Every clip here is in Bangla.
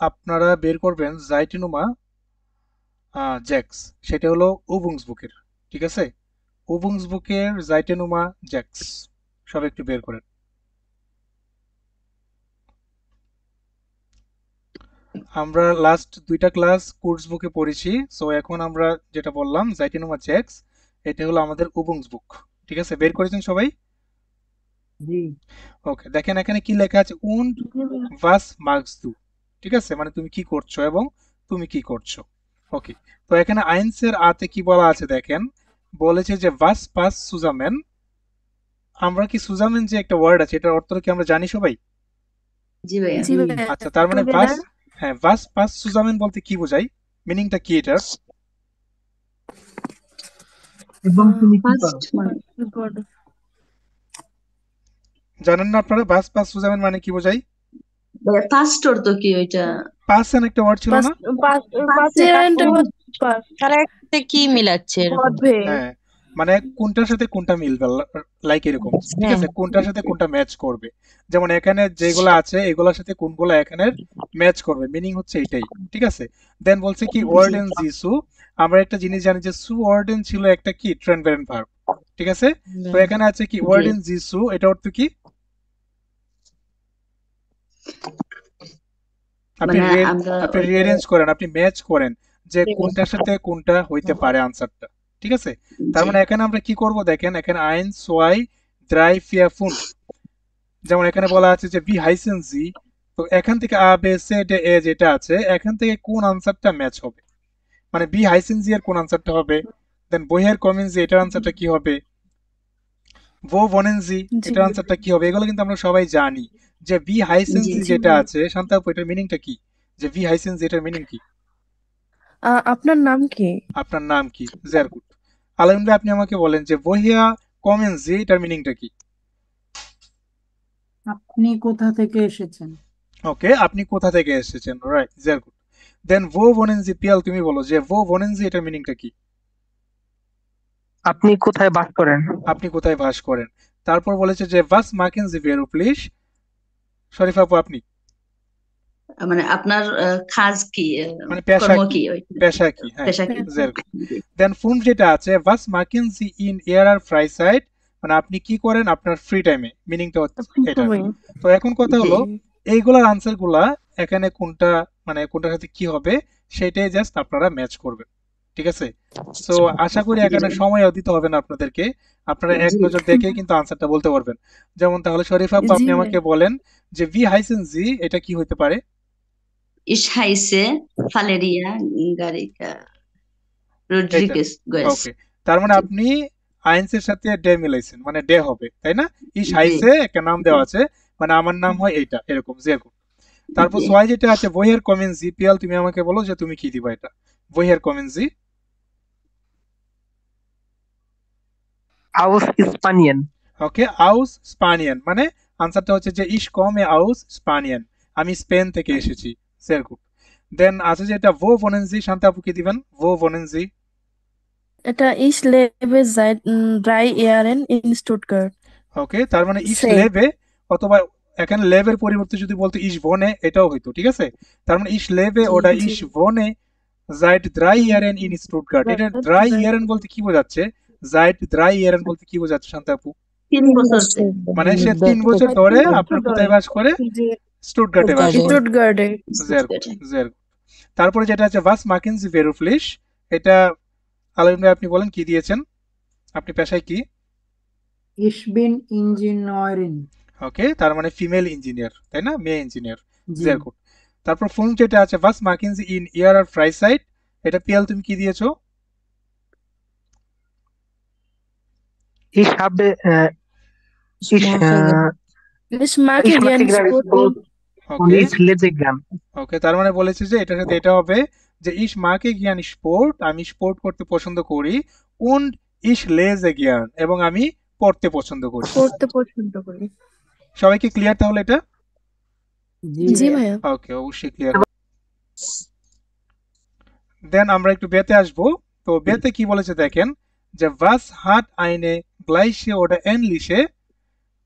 আপনারা বের করবেন জাইটিনুমা জ্যাক্স, সেটা হলো উবুংসবুকের। ঠিক আছে, উবুংসবুকের জাইটেনুমা জ্যাক্স সব একটু বের করেন। আমরা লাস্ট দুইটা ক্লাস কোর্স বুকে পড়েছি, সো এখন আমরা যেটা বললাম জাইটেনুমা জ্যাক্স, এটা হলো আমাদের উবুংসবুক। ঠিক আছে, বের করেছেন সবাই? জি। ওকে, দেখেন এখানে কি লেখা আছে, উন্ড ভাস মার্কস দু। ঠিক আছে, মানে তুমি কি করছো এবং তুমি কি করছো। ওকে, তো এখানে আইনসের আতে কি বলা আছে দেখেন, বলেছে যে ভাস পাস সুজামেন। আমরা কি সুজামেন যে একটা ওয়ার্ড আছে, এটার অর্থ কি আমরা জানি সবাই? জি ভাইয়া। জি। আচ্ছা, তার মানে ভাস, হ্যাঁ, ভাস পাস সুজামেন বলতে কি বোঝায়, মিনিংটা কি এটার? এবং তুমি কি করো? ফার্স্ট মানে জানেন না আপনারা ভাস পাস সুজামেন মানে কি বোঝায়? ভাইয়া ফার্স্ট অর্থ কি ওইটা? পাসেন একটা ওয়ার্ড ছিল না? তারা একসাথে কি মিলাচ্ছে এরকম? হ্যাঁ, মানে কোনটার সাথে কোনটা মিলবে, লাইক এরকম। ঠিক হ্যাঁ আছে, কোনটার সাথে কোনটা ম্যাচ করবে। যেমন এখানে যেগুলো আছে এগুলোর সাথে কোনগুলো এখানে ম্যাচ করবে, মিনিং হচ্ছে এটাই। ঠিক আছে, দেন বলছে কি জি। Warden Jisu. আমরা একটা জিনিস জানি যে সু ওয়ার্ডেন ছিল একটা কি ট্রানভেরেন্ট ভার্ব। ঠিক আছে, তো এখানে আছে কি জি ওয়ার্ডেন জিসু, এটা অর্থ কি? আপনি মানে আমরা আপনি ওইটা। রিঅ্যারেঞ্জ করেন, আপনি ম্যাচ করেন যে কোনটার সাথে কোনটা হইতে পারে আনসারটা। ঠিক আছে, তার জি মানে এখানে আমরা কি করব দেখেন, এখানে আইন সোয়াই দ্রাই ফিয়া ফুন্ড। যেমন এখানে বলা আছে যে ভি হাইসেন জি, তো এখান থেকে আ বে সে ডে এ যেটা আছে এখান থেকে কোন আনসারটা ম্যাচ হবে, মানে বি হাইসেন জি এর কোন আনসারটা হবে। দেন বইয়ের কমেন্ট জি, এটার আনসারটা কি হবে। ভো বনেন জি, এটার আনসারটা কি হবে। এগুলো কিন্তু আমরা সবাই জানি যে ভি হাইসেন জি জি যেটা আছে, শান্তাপু এটার মিনিংটা কি, যে ভি হাইসেন জি এটার মিনিং কি? আপনার নাম কি? আপনার নাম কি, জেরকুট। আলম ভাই, আপনি আমাকে বলেন যে বহিয়া কমেন্ট জি এটার মিনিংটা কি? আপনি কোথা থেকে এসেছেন? ওকে, আপনি কোথা থেকে এসেছেন, রাইট, জেরকুট। দেন ভো বনেনজি, পিয়াল তুমি বলো যে ভো বনেনজি এটার মিনিংটা কি? আপনি কোথায় বাস করেন? আপনি কোথায় বাস করেন। তারপর বলেছে যে ভাস মাকেন জি বেরুপ্লিশ। শরীফ আপু আপনি, মানে আপনার কাজ কি, মানে পেশা কর্ম কি, কি ওইটা? পেশা কি, হ্যাঁ, পেশা কি? জেরকুট। জি দেন ফুন যেটা আছে ভাস মাকেন জি ইন এয়ার আর ফ্রাই সাইড, মানে আপনি কি করেন আপনার ফ্রি টাইমে, মিনিংটা হচ্ছে এটা। তো এখন কথা জি হলো এইগুলার আনসার গুলা এখানে কোনটা, মানে কোনটার সাথে কি হবে সেটাই জাস্ট আপনারা ম্যাচ করবেন। ঠিক আছে, সো আশা করি জি এখানে ভাই। সময়ও দিতে হবে না আপনাদেরকে, আপনারা এক জি নজর দেখে কিন্তু আনসারটা বলতে পারবেন। যেমন তাহলে শরীফ আপু জি আপনি ভাই। আমাকে বলেন যে ভি হাইসেন জি এটা কি হতে পারে। Ich heiße Valeria Garriga এইটা, Rodriguez Goes। ওকে, তার মানে জি আপনি আইনসের সাথে ডে মিলাইছেন, মানে ডে হবে, তাই না? ইস জি হাইসে একটা নাম দেওয়া আছে, মানে আমার নাম হয় এইটা, এরকম যেরকম। তারপর জি সোয়াই যেটা আছে বইয়ের কমেন্ট জি, পিয়াল তুমি আমাকে বলো যে তুমি কি দিবা এটা, বইয়ের কমেন্ট জি। আউস স্পানিয়ান। ওকে, আউস স্পানিয়ান, মানে আনসারটা হচ্ছে যে ইস কমে আউস স্পানিয়ান, আমি স্পেন থেকে এসেছি। সেরকম। দেন আছে যেটা ভো ভনেনজি, শান্তা আপু কি দিবেন, ভো ভনেনজি। এটা Ich lebe seit 3 Jahren in Stuttgart. ওকে, তার মানে ইস সেই লেবে, অথবা এখানে লেবের পরিবর্তে যদি বলতো ইস ভনে এটাও হইতো। ঠিক আছে, তার মানে ইস লেবে জি ওটা ইস ভনে জাইট দ্রাই ইয়ারেন ইন স্টুটগার্ট, এটা ড্রাই ইয়ারেন বলতে কি বোঝাচ্ছে, জাইট ড্রাই ইয়ারেন বলতে কি বোঝাচ্ছে শান্তা আপু? 3 বছর মানে সে 3 বছর ধরে আপনার কোথায় বাস করে, স্টুটগার্টে বাস করে। স্টুটগার্টে। জের স্টুটগার্টে। জের তারপরে যেটা আছে ভাস মাকেনজি ভেরুফ্লিশ, এটা আলম ভাই আপনি বলেন কি দিয়েছেন, আপনি পেশায় কি? Ich bin Ingenieurin। ওকে, তার মানে ফিমেল ইঞ্জিনিয়ার, তাই না, মেয়ে ইঞ্জিনিয়ার। জি। জেরকুট। তারপর ফোন যেটা আছে ভাস মাকেনজি ইন ইয়ার আর ফ্রাই সাইড, এটা পিয়াল তুমি কি দিয়েছো? Ich habe, ich, Ich mag ich mache gern gerade Sport Sport und und ওকে, ich lese gern। ওকে, তার মানে বলেছে যে এটার সাথে এটা হবে যে ইস মাকে গিয়ান স্পোর্ট, আমি স্পোর্ট করতে পছন্দ করি। উন্ড ইস লেজে গিয়ান, এবং আমি পড়তে পছন্দ করি। পড়তে পছন্দ করি। সবাইকে ক্লিয়ার তাহলে এটা? জি জি জি ভাইয়া। ভাইয়া। ওকে, অবশ্যই ক্লিয়ার। দেন আমরা একটু বেতে আসবো। তো বেতে কি বলেছে দেখেন, যে ভাস হাট আইনে গ্লাইসে ওটা এনলিশে,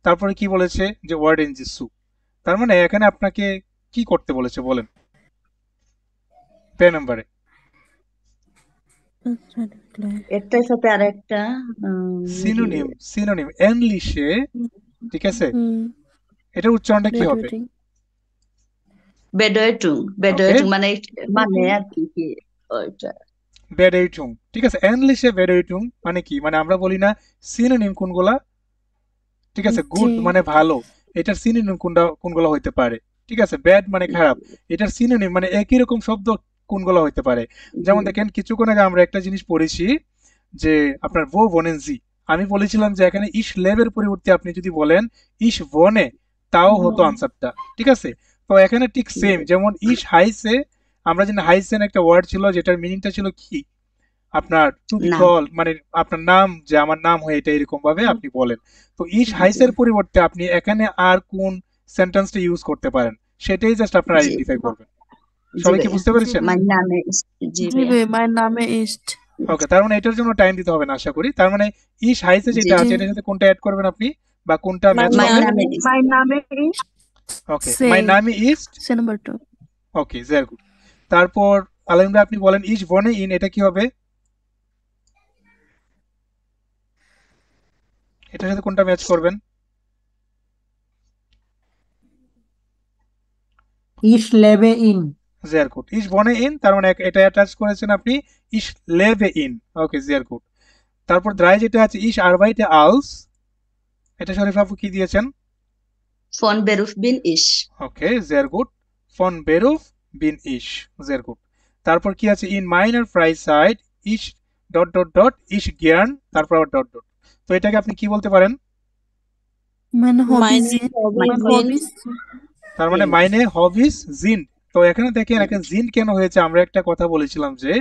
তারপরে কি বলেছে যে ওয়ার্ড এন জিসু। তার মানে এখানে আপনাকে কি করতে বলেছে বলেন। পে নাম্বারে। একটার সাথে আরেকটা সিনোনিম, সিনোনিম ইংলিশে, ঠিক আছে, এটা উচ্চারণটা কি হবে? বেডোয়েটুং, ওকে, বেডোয়েটুং মানে মানে আর কি কি ওইটা বেডেইটুং, ঠিক আছে। ইংলিশে বেডেইটুং মানে কি, মানে আমরা বলি না সিনোনিম কোনগুলা, ঠিক আছে, গুড মানে ভালো, এটার সিনোনিম কোনগুলো হইতে পারে, ঠিক আছে। ব্যাড মানে খারাপ, এটার সিনোনিম মানে একই রকম শব্দ কোনগুলো হইতে পারে। যেমন দেখেন কিছুক্ষণ আগে আমরা একটা জিনিস পড়েছি যে আপনার ভো বনেন জি, আমি বলেছিলাম যে এখানে ইস লেবের পরিবর্তে আপনি যদি বলেন ইস বনে, তাও হতো আনসারটা, ঠিক আছে। তো এখানে ঠিক সেম, যেমন ইস হাইসে, আমরা জানি হাইসেন একটা ওয়ার্ড ছিল যেটার মিনিংটা ছিল কি, আপনার টু বি নাম। কল, মানে আপনার নাম, যে আমার নাম হয়, এটা এরকম ভাবে আপনি বলেন। তো ইস হাইসের পরিবর্তে আপনি এখানে আর কোন সেন্টেন্সটা ইউজ করতে পারেন, সেটাই জাস্ট আপনারা জি আইডেন্টিফাই করবেন। জি সবাই কি ভাইয়া, বুঝতে পেরেছেন? মাই নামে জি জি ভাইয়া, ভাই, মায়ের নামে ইস্ট। ওকে, তার মানে এটার জন্য টাইম দিতে হবে না আশা করি। তার মানে ইস হাইসে জি যেটা আছে জি এটার সাথে কোনটা অ্যাড করবেন আপনি, বা কোনটা ম্যাচ মাই হবে? নামে মাই নামে ইস্ট। ওকে, সে মাই নামি ইস্ট। সে নাম্বার 2। ওকে, ভেরি গুড। তারপর আলাইম ভাই আপনি বলেন ইস বনে ইন, এটা কি হবে? এটার সাথে কোনটা ম্যাচ করবেন? ইস লেবে ইন। জেয়ার গুড। ইস বনে ইন, তার মানে এটা অ্যাটাচ করেছেন আপনি ইস লেবে ইন। ওকে, জেয়ার গুড। তারপর দ্রাই যেটা আছে ইস আরবাইটে আলস, এটা শরীফ আপু কি দিয়েছেন? ফন বেরুফ বিন ইস, ওকে, জেয়ার গুড। ফন বেরুফ বিন ইস, জেয়ার গুড। তারপর কি আছে ইন মাইনার ফ্রাই সাইড ইস ডট ডট ডট ইস জ্ঞান, তারপর আবার ডট ডট। তো এটাকে আপনি কি বলতে পারেন? meine Hobbys Meine sind মাই Hobbys তার মানে মাইনে হবিস জিন। তো এখানে দেখেন, এখানে জিন কেন হয়েছে, আমরা একটা কথা বলেছিলাম যে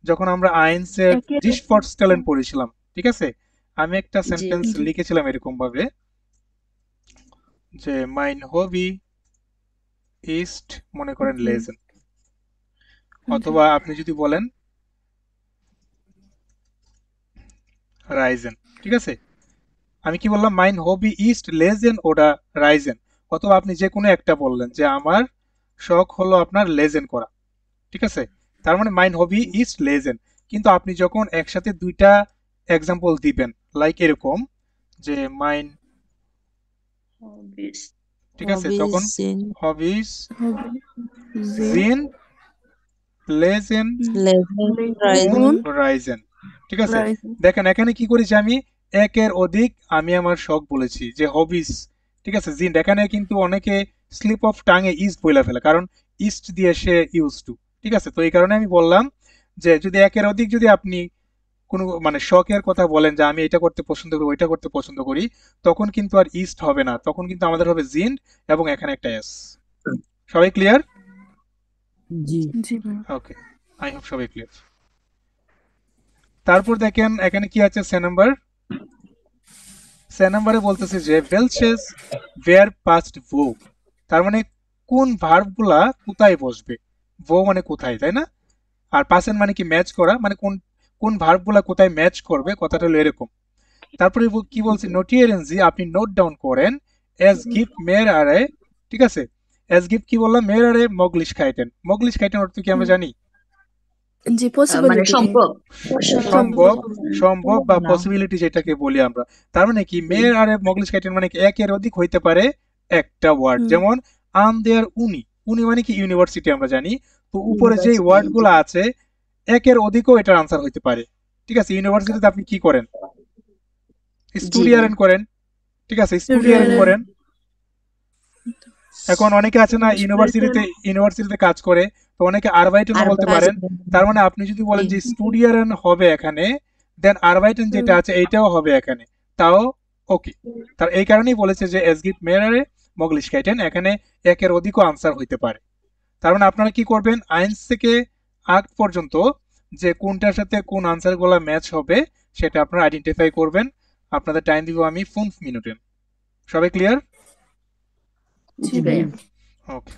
যখন আমরা আইনসের ডিসফর্টস্টেলেন পড়েছিলাম, ঠিক আছে, আমি একটা জি সেন্টেন্স লিখেছিলাম এরকম ভাবে যে মাইন হবি ইস্ট, মনে করেন লেজেন, অথবা আপনি যদি বলেন রাইজেন, ঠিক আছে। আমি কি বললাম, মাইন হবি ইস্ট লেজেন ওটা রাইজেন, অথবা আপনি যে কোনো একটা বললেন যে আমার শখ হলো আপনার লেজেন করা, ঠিক আছে। তার মানে মাইন হবি ইজ লেজেন। কিন্তু আপনি যখন একসাথে দুইটা এক্সাম্পল দিবেন, লাইক এরকম যে মাইন, হবিস, ঠিক আছে, Hobbys তখন sind হবিস sind জিন লেজেন Lesen, Reisen Reisen, রাইজেন, ঠিক আছে। Reisen দেখেন এখানে কি করেছি আমি, একের অধিক আমি আমার শখ বলেছি যে হবিস, ঠিক আছে। জিন এখানে কিন্তু অনেকে স্লিপ অফ টাঙে ইস্ট বইলা ফেলে, কারণ ইস্ট দিয়ে সে ইউজ টু, ঠিক আছে। তো এই কারণে আমি বললাম যে যদি একের অধিক যদি আপনি কোনো মানে শখের কথা বলেন যে আমি এটা করতে পছন্দ করি, ওইটা করতে পছন্দ করি, তখন কিন্তু আর ইস্ট হবে না, তখন কিন্তু আমাদের হবে জিন্ড এবং এখানে একটা এস। সবাই ক্লিয়ার? জি জি ভাই ওকে, আই হোপ সবাই ক্লিয়ার। তারপর দেখেন এখানে কি আছে, সে নাম্বার, সে নাম্বারে বলতেছে যে ভেলচেস ওয়্যার পাস্ট ভো, তার মানে কোন ভার্বগুলা কোথায় বসবে, ভো মানে কোথায়, তাই না? আর পাসেন মানে কি ম্যাচ করা, মানে কোন কোন ভার্বগুলা কোথায় ম্যাচ করবে, কথাটা হলো এরকম। তারপরে কি বলছে, নোটিয়ারেন্সি আপনি নোট ডাউন করেন এস গিফট মেয়ের আরে, ঠিক আছে। এস গিফট কি বললাম, মেয়ের আরে মগলিশ খাইতেন, মগলিশ খাইতেন অর্থ কি আমরা জানি? জি মানে পসিবিলিটি সম্ভব সম্ভব, সম্ভব বা না, পসিবিলিটি যেটাকে বলি আমরা। তার মানে কি মেয়ের আরে মগলিশ খাইতেন মানে কি একের অধিক হইতে পারে একটা ওয়ার্ড, যেমন আম দেয়ার উনি, উনি মানে কি ইউনিভার্সিটি আমরা জানি। তো উপরে যে ওয়ার্ড গুলো আছে একের অধিকও এটার আনসার হইতে পারে, ঠিক আছে। ইউনিভার্সিটিতে আপনি কি করেন, জি স্টুডিয়ারেন করেন, ঠিক আছে, স্টুডিয়ারেন করেন। এখন অনেকে আছে না ইউনিভার্সিটিতে কাজ করে, তো অনেকে আরবাইটেনও বলতে পারেন। তার মানে আপনি যদি বলেন যে স্টুডিয়ারেন হবে এখানে, দেন আরবাইটেন যেটা আছে এইটাও হবে এখানে, তাও ওকে। তার এই কারণেই বলেছে যে এস গিফট মেয়ারে মগলিশ খাইটেন, এখানে একের অধিকও আনসার হইতে পারে। তার মানে আপনারা কি করবেন, আইনস থেকে আক্ট পর্যন্ত যে কোনটার সাথে কোন আনসার গুলা ম্যাচ হবে সেটা আপনারা আইডেন্টিফাই করবেন। আপনাদের টাইম দিব আমি 5 মিনিটে। সবাই ক্লিয়ার? জি ভাই ওকে,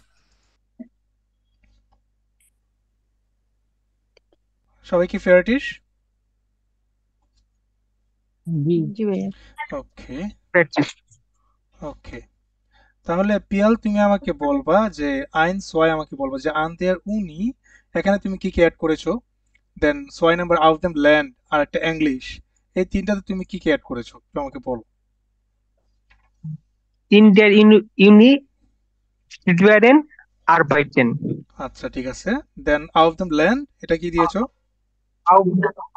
সবাই কি ফেয়ারটিস? জি জি ভাইয়া। ওকে ওকে, তাহলে পিয়াল তুমি আমাকে বলবা যে আইন সোয় আমাকে বলবা যে আন্তের উনি এখানে তুমি কি কি অ্যাড করেছো? দেন 6 নাম্বার আউট দেম ল্যান্ড আর একটা ইংলিশ, এই তিনটাতে তুমি কি কি অ্যাড করেছো একটু আমাকে বলো। In der Uni studieren arbeiten. আচ্ছা ঠিক আছে, দেন আউট দেম ল্যান্ড এটা কি দিয়েছো? Auf,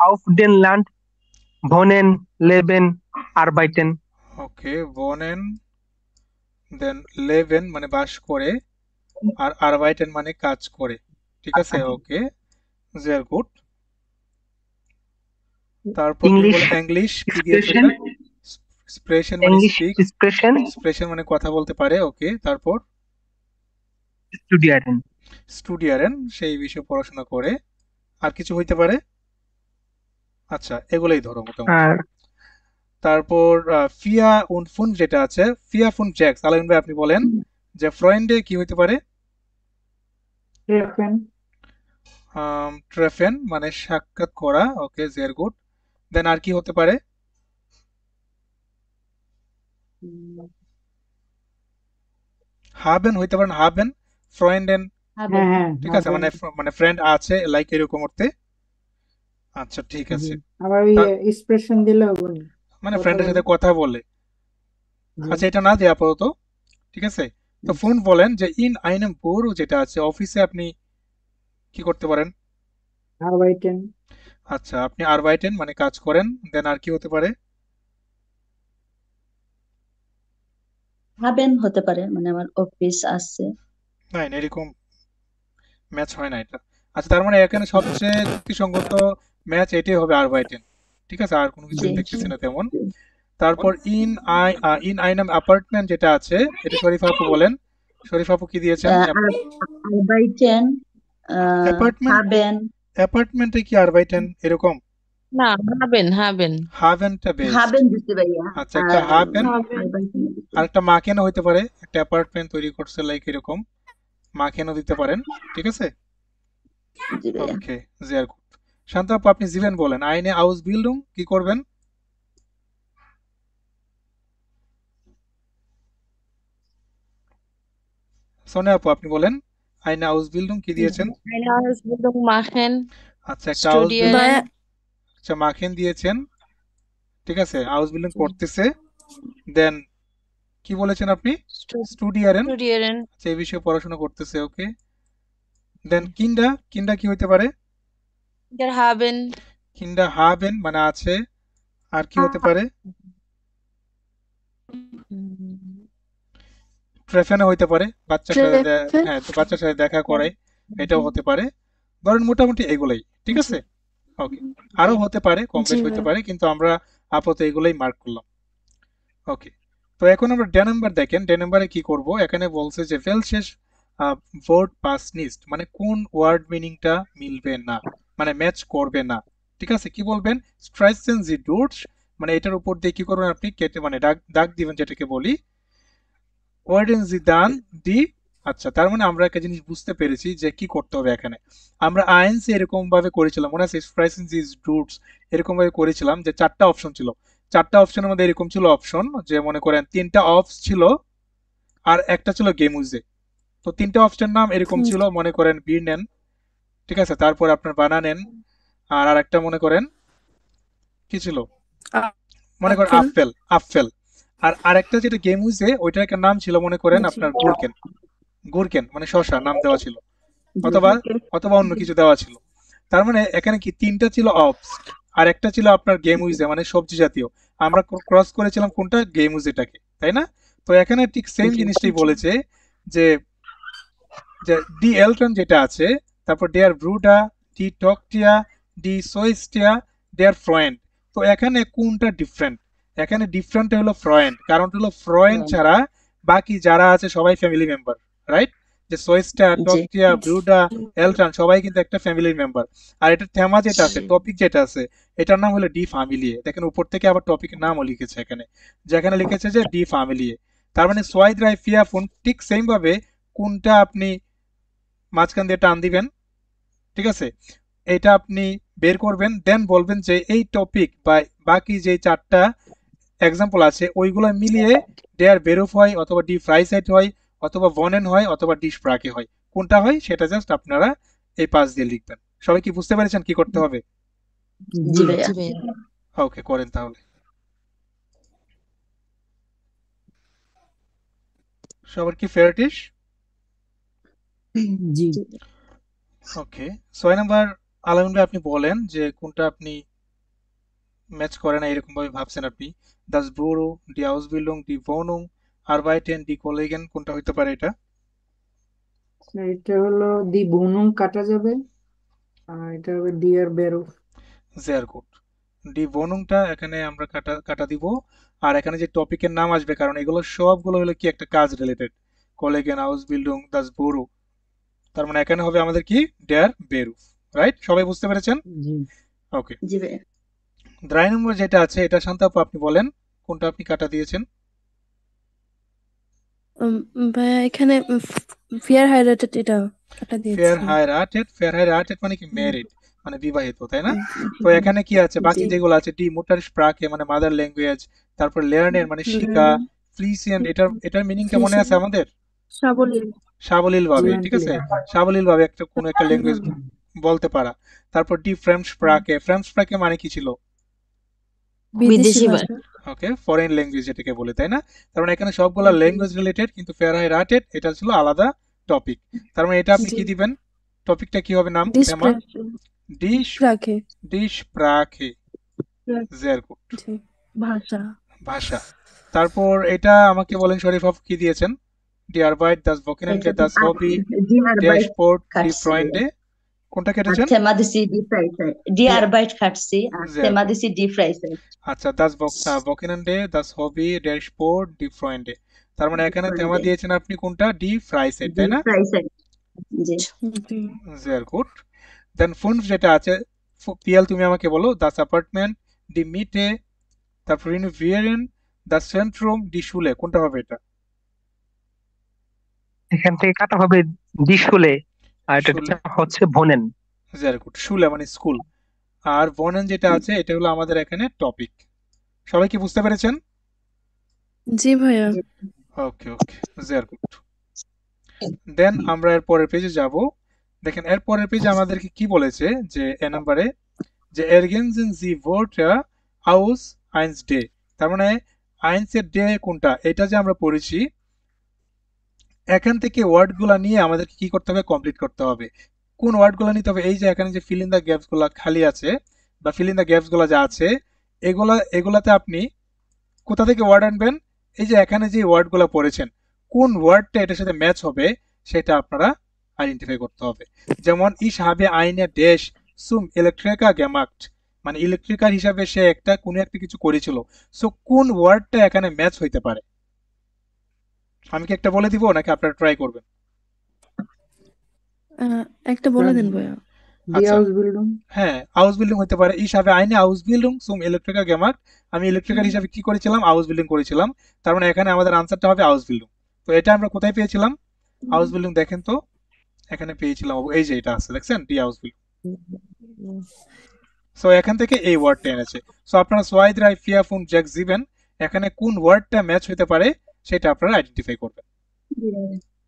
auf dem Land wohnen, leben, arbeiten. ওকে, wohnen, দেন leben মানে বাস করে, আর arbeiten মানে কাজ করে, ঠিক আছে ওকে, sehr gut। তারপর তুমি English বলো ইংলিশ কি দিয়েছো? expression, এক্সপ্রেশন মানে English স্পিক, expression, এক্সপ্রেশন মানে কথা বলতে পারে, ওকে। তারপর studieren. স্টুডিয়ারেন সেই বিষয়ে পড়াশোনা করে, আর কিছু হইতে পারে? আচ্ছা এগুলোই ধরো মোটামুটি। আর তারপর ফিয়া উন ফুন যেটা আছে, ফিয়া ফুন জ্যাক্স, আলামিন ভাই আপনি বলেন যে ফ্রয়েন্ডে কি হইতে পারে? treffen, ট্রেফেন মানে সাক্ষাৎ করা, ওকে জের গুড। দেন আর কি হতে পারে? হাবেন হইতে পারেন, হাবেন ফ্রয়েন্ডেন, haben, হ্যাঁ ঠিক হ্যাঁ আছে, মানে মানে ফ্রেন্ড আছে লাইক এরকম অর্থে। আচ্ছা ঠিক জি। আছে, আবার ওই এক্সপ্রেশন দিলেও গুণ মানে কথা ফ্রেন্ডের সাথে বলে। কথা বলে। জি। আচ্ছা এটা না দিয়ে আপাতত, ঠিক আছে। তো ফোন বলেন যে ইন আইনেম বুরু যেটা আছে অফিসে আপনি কি করতে পারেন? arbeiten, আচ্ছা আপনি আরবাইটেন মানে কাজ করেন, দেন আর কি হতে পারে? haben হতে পারে, মানে আমার অফিস আছে। না এরকম ম্যাচ হয় না এটা। আচ্ছা তার মানে এখানে সবচেয়ে যুক্তিসঙ্গত ম্যাচ এটাই হবে আরবাইটেন, ঠিক আছে, আর কোনো কিছু জি। দেখতেছি না তেমন। তারপর ইন আইনাম অ্যাপার্টমেন্ট যেটা আছে এটা শরীফ আপু বলেন, শরীফ আপু কি দিয়েছেন? Arbeiten, অ্যাপার্টমেন্ট, haben, অ্যাপার্টমেন্টে কি আরবাইটেন এরকম? না, হাবেন হাবেন। হাভেনটা বেস্ট। haben দিতে ভাইয়া। আচ্ছা একটা হাভেন, Arbeiten আর একটা মাকেনও হইতে পারে, একটা অ্যাপার্টমেন্ট তৈরি করছে লাইক এরকম, মাকেনও দিতে পারেন, ঠিক আছে জি ভাইয়া। ওকে sehr gut। শান্ত আপু আপনি জিভেন বলেন আইনে আউস বিল্ডিং কি করবেন? সোনিয়া আপু আপনি বলেন আইনে আউস বিল্ডিং কি দিয়েছেন? Eine Ausbildung machen, আচ্ছা একটা আউস বিল্ডিং, studieren, ভাইয়া আচ্ছা মাখেন দিয়েছেন, ঠিক আছে আউস বিল্ডিং করতেছে, দেন কি বলেছেন আপনি? স্টুডিয়ারেন, studieren, আচ্ছা এই বিষয়ে পড়াশোনা করতেছে, ওকে। দেন কিন্ডা, কিন্ডা কি হইতে পারে? wir haben, কিন্ডা হাবেন মানে আছে, আর কি হতে পারে? ট্রেফেনও হইতে পারে, বাচ্চার সাথে ট্রেফেন হ্যাঁ তো বাচ্চার সাথে দেখা করে, এটাও হতে পারে। ধরেন মোটামুটি এগুলাই, ঠিক আছে ওকে। আরো হতে পারে, কম জি বেশ হইতে ভাইয়া। পারে, কিন্তু আমরা আপাতত এগুলাই মার্ক করলাম, ওকে। তো এখন আমরা ডে নাম্বার দেখেন, ডে নাম্বারে কি করব, এখানে বলছে যে ফেল শেষ ভোর্ড পাস নিস্ট মানে কোন ওয়ার্ড মিনিংটা মিলবে না, মানে ম্যাচ করবে না, ঠিক আছে। কি বলবেন? স্ট্রাইসেন জি ডুটস মানে এটার উপর দিয়ে কি করবেন আপনি কেটে মানে দাগ দাগ দিবেন যেটাকে বলি ওয়ার্ডেন জি দান দি। আচ্ছা তার মানে আমরা একটা জিনিস বুঝতে পেরেছি যে কি করতে হবে এখানে। আমরা আইএনসি এরকম ভাবে করেছিলাম, মনে আছে স্ট্রাইসেন জি ডুটস এরকম ভাবে করেছিলাম যে চারটা অপশন ছিল, চারটা অপশনের মধ্যে এরকম ছিল অপশন যে মনে করেন তিনটা অপস ছিল আর একটা ছিল গেমুজে। তো তিনটা অপশনের নাম এরকম ছিল, মনে করেন বি নেন, ঠিক আছে, তারপর আপনার বানা নেন, আর আরেকটা মনে করেন কি ছিল, মনে করেন আপেল আপেল, আপেল। আর আরেকটা যেটা গেমুজে ওইটার একটা নাম ছিল মনে করেন আপনার গুরকেন, গুরকেন মানে শসা নাম দেওয়া ছিল, অথবা অথবা অন্য কিছু দেওয়া ছিল। তার মানে এখানে কি তিনটা ছিল অপস আর একটা ছিল আপনার গেম উইজে মানে সবজি জাতীয়, আমরা ক্রস করেছিলাম কোনটা? গেম উইজেটাকে, তাই না? তো এখানে ঠিক সেম জিনিসটাই বলেছে যে যে ডি এলটন যেটা আছে, তারপর ডেয়ার ব্রুডা, ডি টকটিয়া, ডি সোয়েস্টিয়া, ডেয়ার ফ্রয়েন্ড। তো এখানে কোনটা ডিফারেন্ট? এখানে ডিফারেন্ট হলো ফ্রয়েন্ড, কারণটা হলো ফ্রয়েন্ড ছাড়া বাকি যারা আছে সবাই ফ্যামিলি মেম্বার, রাইট? যে সোয়েস্টা, জি। টকটিয়া, ব্রুডা, এলটন সবাই কিন্তু একটা ফ্যামিলির মেম্বার। আর এটার থেমা যেটা আছে, টপিক যেটা আছে, এটার নাম হলো ডি ফ্যামিলিয়ে। দেখেন উপর থেকে আবার টপিকের নামও লিখেছে এখানে, যেখানে লিখেছে যে ডি ফ্যামিলিয়ে। তার মানে সোয়াইদ রাই ফিয়া ফোন ঠিক সেম ভাবে কোনটা আপনি মাঝখান দিয়ে টান দিবেন, ঠিক আছে, এটা আপনি বের করবেন, দেন বলবেন যে এই টপিক বা বাকি যে চারটা এক্সাম্পল আছে ওইগুলো মিলিয়ে ডেয়ার বেরুফ হয় অথবা ডি ফ্রাই সাইট হয় অথবা ভনেন হয় অথবা ডিশ প্রাকে হয়, কোনটা হয় সেটা জাস্ট আপনারা এই পাশ দিয়ে লিখবেন। সবাই কি বুঝতে পেরেছেন কি করতে হবে? জি ভাইয়া ওকে, করেন তাহলে। সবার কি ফেয়ারটিশ? জি ওকে, 6 নাম্বার আলামিন ভাই, আপনি বলেন যে কোনটা আপনি ম্যাচ করে না এরকম ভাবে ভাবছেন আপনি। দাস বুরো, ডি আউসবিল্ডিং, ডি ভোনুং, আরবাইটেন, ডি কলেগেন, কোনটা হইতে পারে এটা? এটা হলো দি বুনুং কাটা যাবে, আর এটা হবে ডিয়ার বেরুফ। জেয়ার গুড। ডি ভোনুংটা এখানে আমরা কাটা কাটা দিব। আর এখানে যে টপিকের নাম আসবে, কারণ এগুলো সবগুলো হলো কি একটা কাজ রিলেটেড, কলেগেন, আউসবিল্ডিং, দাস বুরো, তার মানে এখানে হবে আমাদের কি ডেয়ার বেরুফ। রাইট, সবাই বুঝতে পেরেছেন? জি ওকে, জি ভাইয়া 3 নম্বর যেটা আছে এটা শান্তাপু আপনি বলেন কোনটা আপনি কাটা দিয়েছেন? ভাইয়া এখানে ফেয়ার হাইরাইটেড এটা কাটা ফেয়ার দিয়েছি। হাইরাটেড, ফেয়ার হাইরাটেড মানে কি ম্যারিড, মানে বিবাহিত, তাই না? তো জি এখানে কি আছে বাকি জি যেগুলো আছে, ডি মুটার স্প্রাকে মানে মাদার ল্যাঙ্গুয়েজ, তারপর লেয়ার্নের মানে শিকা, ফ্লিসিয়েন্ট, এটার মিনিংটা মনে আছে আমাদের? সাবলীল সাবলীল ভাবে, ঠিক আছে, সাবলীল ভাবে একটা কোনো একটা ল্যাঙ্গুয়েজ বলতে পারা। তারপর ডি ফ্রেঞ্চ স্প্রাকে, ফ্রেঞ্চ স্প্রাকে মানে কি ছিল? বিদেশি বিদেশি ভাষা। ওকে, ফরেন ল্যাঙ্গুয়েজ এটাকে বলে, তাই না? তার মানে এখানে সবগুলো ল্যাঙ্গুয়েজ রিলেটেড, কিন্তু ফেয়ার হাইরাটেড এটা ছিল আলাদা টপিক। তার মানে এটা আপনি কি দিবেন? টপিকটা কি হবে, নাম তেমা? ডিশ রাখে ডিশ প্রাকে, জের গুড, জি ভাষা। ভাষা। তারপর এটা আমাকে বলেন শরীফ আপ কি দিয়েছেন? ডি আরবাইট, দাস ভোকেনেন্টে, দাস হবি, ডি ড্যাশ আরবাইট স্পোর্ট, ডি কাটছি ফ্রয়েন্ডে, কোনটা কেটেছেন? Temadisi di Freizeit. Die Arbeit কাটছি আর Sehr gut. Temadisi di Freizeit. আচ্ছা, দাস ভোকেনেন্টে, দাস হবি, ড্যাশ স্পোর্ট, ডি ফ্রয়েন্ডে। তার মানে এখানে তেমা দিয়েছেন আপনি কোনটা? ডি ফ্রাইসেট, তাই Die না? Freizeit. জি জি জের গুড। দেন ফুনফ যেটা আছে, পিএল তুমি আমাকে বলো, দাস অ্যাপার্টমেন্ট, ডি মিটে, তারপর রিনোভিয়েরেন, দাস সেন্ট্রুম, ডি শুলে, কোনটা হবে এটা? এখান থেকে কাটা হবে ডিশুলে, আর এটা শুলে, হচ্ছে ভোনেন। জের গুড, শুলে মানে স্কুল। আর বনেন যেটা আছে এটা হলো আমাদের এখানে টপিক। সবাই কি বুঝতে পেরেছেন? জি ভাইয়া। ওকে ওকে, জের গুড। দেন আমরা এর পরের পেজে যাব। দেখেন এর পরের পেজে আমাদেরকে কি বলেছে যে এ নাম্বারে যে ergänzen Sie Wörter aus eins D, তার মানে আইন্সের ডে কোনটা এটা যে আমরা পড়েছি, এখান থেকে ওয়ার্ডগুলা নিয়ে আমাদেরকে কি করতে হবে, কমপ্লিট করতে হবে। কোন ওয়ার্ডগুলো নিতে হবে? এই যে এখানে যে ফিল ইন দ্য গ্যাপস গুলা খালি আছে বা ফিল ইন দ্য গ্যাপস গুলা যা আছে, এগুলাতে আপনি কোথা থেকে ওয়ার্ড আনবেন? এই যে এখানে যে ওয়ার্ডগুলো পড়েছেন, কোন ওয়ার্ডটা এটার সাথে ম্যাচ হবে সেটা আপনারা আইডেন্টিফাই করতে হবে। যেমন ইস হাবে আইনে ড্যাশ সুম ইলেকট্রিকা গেমাক্ট, মানে ইলেকট্রিকাল হিসাবে সে একটা কোনো একটা কিছু করেছিল। সো কোন ওয়ার্ডটা এখানে ম্যাচ হইতে পারে? আমি কি একটা বলে দিব নাকি আপনারা ট্রাই করবেন? একটা বলে দেন ভাইয়া। দি আচ্ছা, আউসবিল্ডিং। হ্যাঁ, হাউস বিল্ডিং হতে পারে। ইস হাবে আইনে হাউস বিল্ডিং সুম ইলেকট্রিকা গেমাক্ট, আমি ইলেকট্রিক্যাল হিসাবে কি করেছিলাম? হাউস বিল্ডিং করেছিলাম। তার মানে এখানে আমাদের আনসারটা হবে হাউস বিল্ডিং। তো এটা আমরা কোথায় পেয়েছিলাম? হাউস বিল্ডিং, দেখেন তো এখানে পেয়েছিলাম, এই যে এটা আছে দেখছেন, ডি হাউস বিল্ডিং। সো এখান থেকে এই ওয়ার্ডটা এনেছে। সো আপনারা সোয়াইদ রাই ফিয়াফুন জ্যাক জিবেন, এখানে কোন ওয়ার্ডটা ম্যাচ হতে পারে সেটা আপনারা আইডেন্টিফাই করবেন।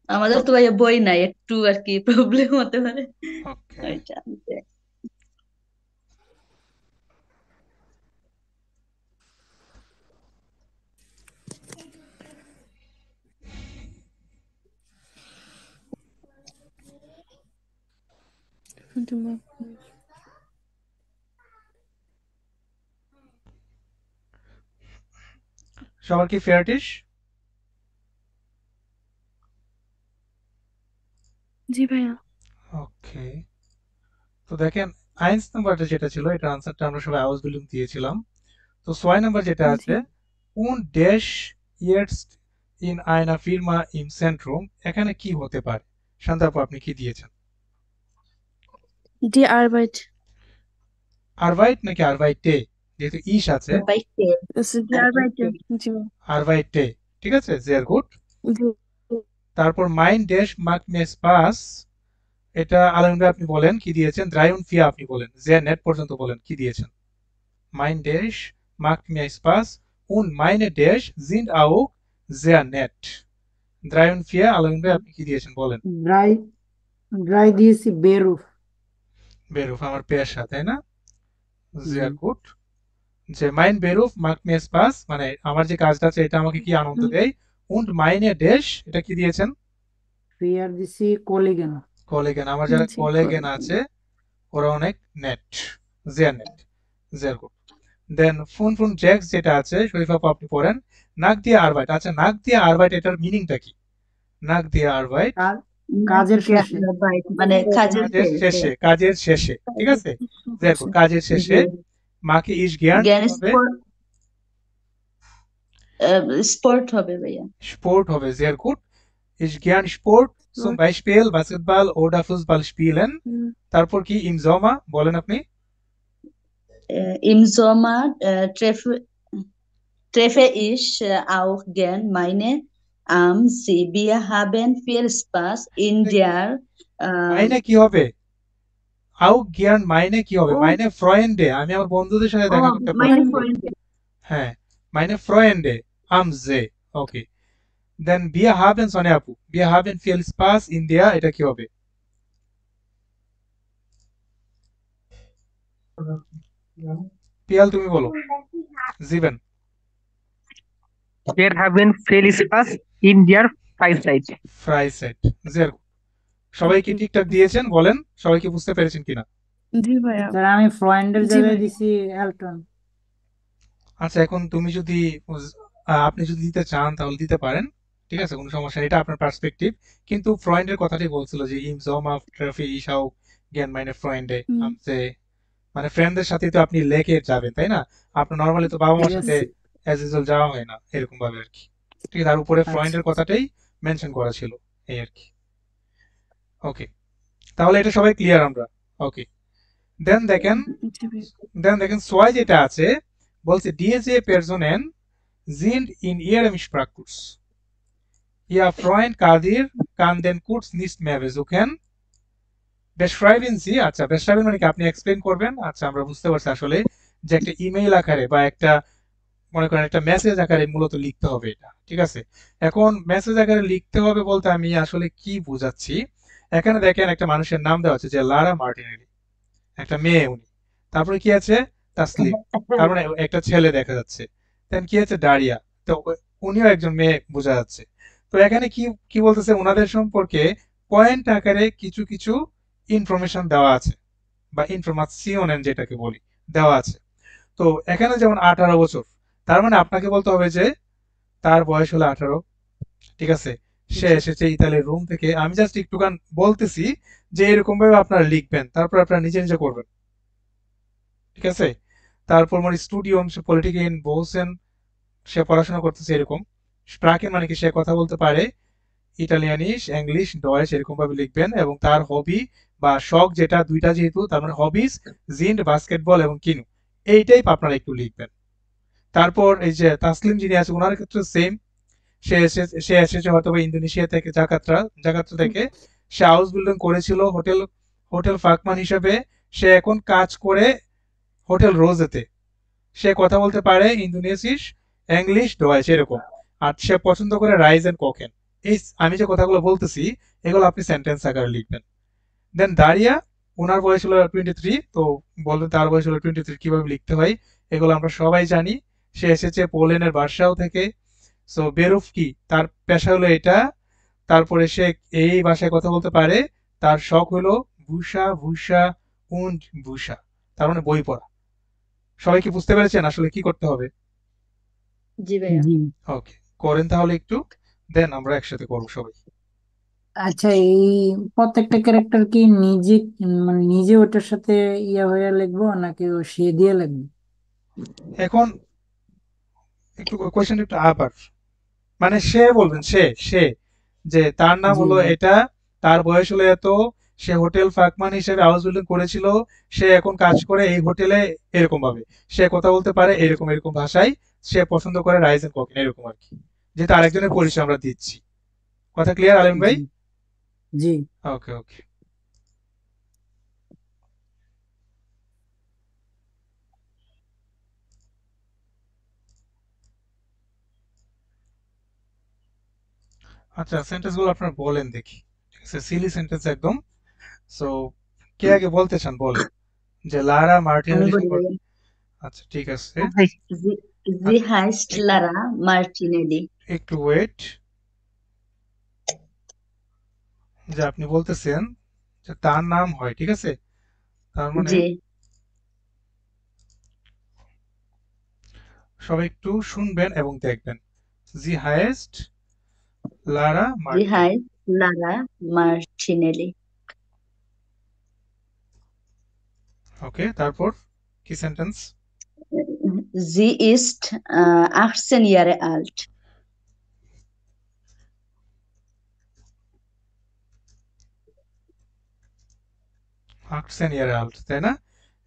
আমাদের তো ভাইয়া বই নাই, একটু আর কি প্রবলেম হতে পারে ওকে, ওইটা আনতে। সবার কি ফেয়ারটিশ? জি ভাইয়া। ওকে, তো দেখেন আইন্স নাম্বারটা যেটা ছিল এটা আনসারটা আমরা সবাই হাউস বিল্ডিং দিয়েছিলাম। তো 6 নাম্বার যেটা আছে, কোন ড্যাশ ইয়ার্স ইন আইনা ফিরমা ইন সেন্ট্রুম, এখানে কি হতে পারে? শান্তাপু আপনি কি দিয়েছেন? ডি আরবাইট। আরভাইট নাকি আরভাইটে? যেহেতু ইস আছে, বাইতে ডি আরবাইট। জি আরভাইটে, ঠিক আছে, জের গুড। জি তারপর মাইন ড্যাশ মার্ক মেস পাস, এটা আলম ভাই আপনি বলেন কি দিয়েছেন? দ্রায়ুন ফিয়া আপনি বলেন, যে নেট পর্যন্ত বলেন কি দিয়েছেন? মাইন ড্যাশ মার্ক মেস পাস উন মাইনে ড্যাশ জিন্ড আও জেয়া নেট। দ্রায়ুন ফিয়া, আলম ভাই আপনি কি দিয়েছেন বলেন? ড্রাই ড্রাই দিয়েছি বেরুফ। বেরুফ আমার পেশা, তাই না? sehr হুম। gut, যে মাইন বেরুফ macht mir Spaß, মানে আমার যে কাজটা আছে এটা আমাকে কি আনন্দ দেয়। und meine dash, এটা কি দিয়েছেন? ফিয়ার দিছি কোলিগেন। কলিগেন, আমার যারা জি কলিগেন করে আছে ওরা অনেক net, sehr net, sehr gut. দেন ফুন ফুন জ্যাক্স যেটা আছে শরীফ আপু আপনি পড়েন। নাক দিয়ে আরবাইট, আচ্ছা নাক দিয়ে আরবাইট এটার মিনিংটা কি? নাক দিয়ে আরবাইট কাজের শেষে। মানে কাজের কাজের শেষে, কাজের শেষে, ঠিক আছে? sehr gut, কাজের শেষে মাকে ইস জ্ঞান জ্ঞান কি হবে? স্পোর্ট হবে ভাইয়া। Sport হবে, sehr gut. Ich gern Sport, zum Beispiel Basketball oder Fußball spielen. তারপর কি im Sommer বলেন আপনি? Im Sommer treffe ich auch gern meine am See. Wir haben viel Spaß in der মাইনে কি হবে? auch gern মাইনে কি হবে? ও মাইনে Freunde, আমি আমার বন্ধুদের সাথে দেখা করতে meine পছন্দ করি। Freunde. হ্যাঁ, meine Freunde am See, okay. Then wir haben Sonia আপু, wir haben viel Spaß in der, এটা কি হবে? পিয়াল তুমি বলো। জীবন There have been fairly sparse in their Freizeit. Freizeit, sehr gut. সবাই কি ঠিকঠাক দিয়েছেন বলেন? সবাই কি বুঝতে পেরেছেন কিনা? জি ভাইয়া স্যার আমি ফ্রেন্ডের জি জায়গায় ভাইয়া দিছি এলটন। আচ্ছা এখন তুমি যদি আপনি যদি দিতে চান তাহলে দিতে পারেন, ঠিক আছে, কোনো সমস্যা নেই, এটা আপনার পার্সপেক্টিভ। কিন্তু ফ্রয়েন্ডের কথাটাই বলছিল যে ইম জম অফ ট্রফি ইশাও জ্ঞান মাইনে ফ্রয়েন্ডে আমসে, মানে ফ্রেন্ডদের সাথে তো আপনি লেকে যাবেন তাই না? আপনার নর্মালি তো বাবা মার সাথে Yes. অ্যাজ ইউজুয়াল যাওয়া হয় না এরকম ভাবে আর কি, ঠিক আছে? তার উপরে আচ্ছা ফ্রয়েন্ডের কথাটাই মেনশন করা ছিল এই আর কি। ওকে, তাহলে এটা সবাই ক্লিয়ার আমরা? ওকে, দেন দেখেন, জি ভাইয়া সোয়াই যেটা আছে বলছে diese Personen sind in ihrem Sprachkurs. Ihr Freund Kadir kann den Kurs nicht mehr besuchen. beschreiben Sie, আচ্ছা beschreiben মানে কি আপনি এক্সপ্লেইন করবেন? আচ্ছা আমরা বুঝতে পারছি আসলে যে একটা ইমেইল আকারে বা একটা মনে করেন একটা মেসেজ আকারে মূলত লিখতে হবে এটা, ঠিক আছে? এখন মেসেজ আকারে লিখতে হবে বলতে আমি আসলে কি বুঝাচ্ছি, এখানে দেখেন একটা মানুষের নাম দেওয়া আছে যে লারা মার্টিনেলি, একটা মেয়ে উনি, তারপরে কি আছে তাসলিম, তার মানে একটা ছেলে দেখা যাচ্ছে, দেন কি আছে ডারিয়া, তো উনিও একজন মেয়ে বোঝা যাচ্ছে। তো এখানে কি কি বলতেছে ওনাদের সম্পর্কে পয়েন্ট আকারে কিছু কিছু ইনফরমেশন দেওয়া আছে বা ইনফরমেশন যেটাকে বলি দেওয়া আছে। তো এখানে যেমন 18 বছর, তার মানে আপনাকে বলতে হবে যে তার বয়স হলো 18, ঠিক আছে? সে এসেছে ইতালির রোম থেকে। আমি জাস্ট একটুখান বলতেছি যে এরকম ভাবে আপনারা লিখবেন, তারপর আপনারা নিজে নিজে করবেন, ঠিক আছে? তারপর মানে স্টুডিও পলিটিক ইন বোসেন, সে পড়াশোনা করতেছে এরকম। স্প্রাকেন মানে কি সে কথা বলতে পারে, ইটালিয়ানিশ ইংলিশ ডয়েচ এরকম ভাবে লিখবেন। এবং তার হবি বা শখ যেটা দুইটা যেহেতু, তার মানে হবিস জিন্ড বাস্কেটবল এবং কিনু, এই টাইপ আপনারা একটু লিখবেন। তারপর এই যে তাসলিম যিনি আছে ওনার ক্ষেত্রে সেম, সে এসেছে হয়তো বা ইন্দোনেশিয়া থেকে, জাকার্তা থেকে। সে হাউস বিল্ডিং করেছিল হোটেল হোটেল ফাকমান হিসেবে। সে এখন কাজ করে হোটেল রোজেতে। সে কথা বলতে পারে ইন্দোনেশিস ইংলিশ ডয়েচ এরকম। আর সে পছন্দ করে রাইস এন্ড কোকেন। এই আমি যে কথাগুলো বলতেছি এগুলো আপনি সেন্টেন্স আকারে লিখবেন। দেন দাঁড়িয়া, ওনার বয়স হলো 23, তো বলবেন তার বয়স হলো 23 কিভাবে লিখতে হয়, এগুলো আমরা সবাই জানি। সে এসেছে পোল্যান্ডের বার্সাও থেকে। সো বেরুফ কি, তার পেশা হলো এটা। তারপরে সে এই ভাষায় কথা বলতে পারে। তার শখ হলো ভূষা ভূষা উন্ড ভূষা, তার মানে বই পড়া। সবাই কি বুঝতে পেরেছেন আসলে কি করতে হবে? জি ভাইয়া। জি। ওকে, করেন তাহলে একটু, দেন আমরা একসাথে করবো সবাই। আচ্ছা এই প্রত্যেকটা ক্যারেক্টার কি নিজে মানে নিজে ওটার সাথে ইয়া হয়ে লিখবো নাকি ও সে দিয়ে লিখবো? এখন একটু কোয়েশ্চেন একটু আবার, মানে সে বলবেন, সে যে তার নাম জি হলো জি এটা, তার বয়স হলো এত, সে হোটেল ফাকমান হিসেবে হাউস বিল্ডিং করেছিল, সে এখন কাজ করে এই হোটেলে এরকম ভাবে, সে কথা বলতে পারে এরকম এরকম ভাষায়, সে পছন্দ করে রাইস এন্ড কোকেন এরকম আর কি, যেটা আরেকজনের পরিচয় আমরা দিচ্ছি। কথা ক্লিয়ার আলিম ভাই? জি জি। ওকে ওকে, আচ্ছা সেন্টেন্স গুলো আপনারা বলেন দেখি, ঠিক আছে? সিলি সেন্টেন্স একদম। সো কে আগে বলতে চান বলেন যে লারা আমি মার্টিনেলি বলি সম্পর্কে। ভাইয়া। আচ্ছা ঠিক আছে, ভাই, জি হাইস্ট এক- লারা মার্টিনেলি। একটু ওয়েট, যে আপনি বলতেছেন যে তার নাম হয়, ঠিক আছে, তার মানে জি সবাই একটু শুনবেন এবং দেখবেন। জি হাইয়েস্ট লারা জি মার্টিনেলি। হাইস্ট লারা মার্টিনেলি। ওকে, তারপর কি sentence? Sie ist 18 Jahre alt. 18 ইয়ার old, তাই না?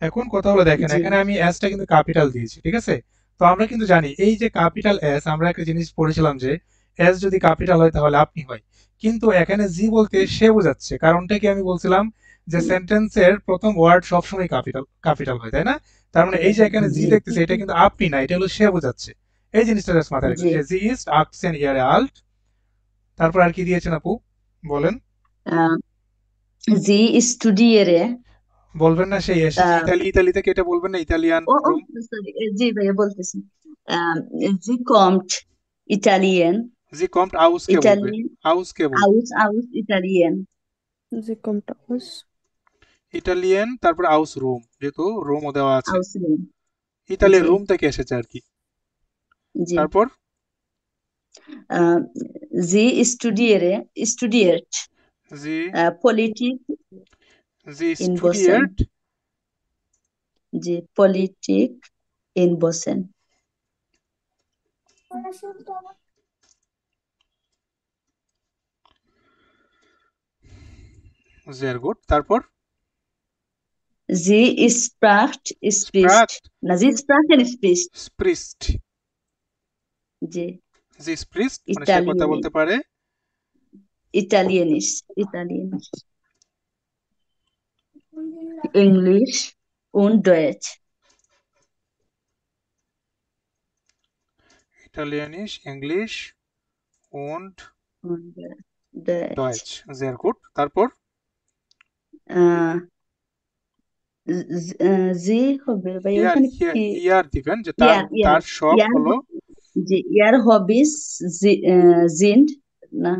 এখন কথা হলো দেখেন, জি এখানে আমি এসটা কিন্তু ক্যাপিটাল দিয়েছি, ঠিক আছে? তো আমরা কিন্তু জানি এই যে ক্যাপিটাল এস, আমরা একটা জিনিস পড়েছিলাম যে এস যদি ক্যাপিটাল হয় তাহলে আপনি হয়, কিন্তু এখানে জি বলতে সে বোঝাচ্ছে। কারণটা কি আমি বলছিলাম যে সেন্টেন্সের প্রথম ওয়ার্ড সবসময় ক্যাপিটাল ক্যাপিটাল হয়, তাই না? তার মানে এই যে এখানে জি জি দেখতেছে, এটা কিন্তু আপনি না, এটা হলো সে বোঝাচ্ছে। এই জিনিসটা জাস্ট মাথায় রাখবেন জি যে জি ইজ 18 ইয়ার old। তারপর আর কি দিয়েছেন আপু, বলেন। আহ, Sie studiere বলবেন না সেই এসেছে আহ, ইতালি, ইতালি থেকে, এটা বলবেন না ইতালিয়ান ও ও রুম। সরি, জি ভাইয়া বলতেছি। Sie kommt Italien, জি কম্ট আউস কে বলবে, Italien আউস কে বলবে, aus Italien. Sie kommt aus. Italian, তারপর আউস রোম, যেহেতু রোমও দেওয়া আছে, Aus Rom. ইতালির জি রোম থেকে এসেছে আর কি। জি তারপর Sie studiert জি Politik জি in Bosen. স্টুডিয়েট, জি Politik in Bosen. sehr gut। তারপর Sie spricht, স্প্রাট, na, sie sprachen spricht, স্প্রিস্ট, জি জি স্প্রিস্ট মানে সে কথা Italienisch, বলতে পারে। Italienisch, Englisch und Deutsch. ইটালিয়ানিশ, ইংলিশ und Und Deutsch. ডয়েচ, sehr gut। তারপর আহ, জি হবে ভাই, ইয়ার ওখানে কি? ইয়ার দিবেন যে তার ইয়ার ইয়ার তার শখ ইয়ার হলো। জি ইয়ার হবিস sind না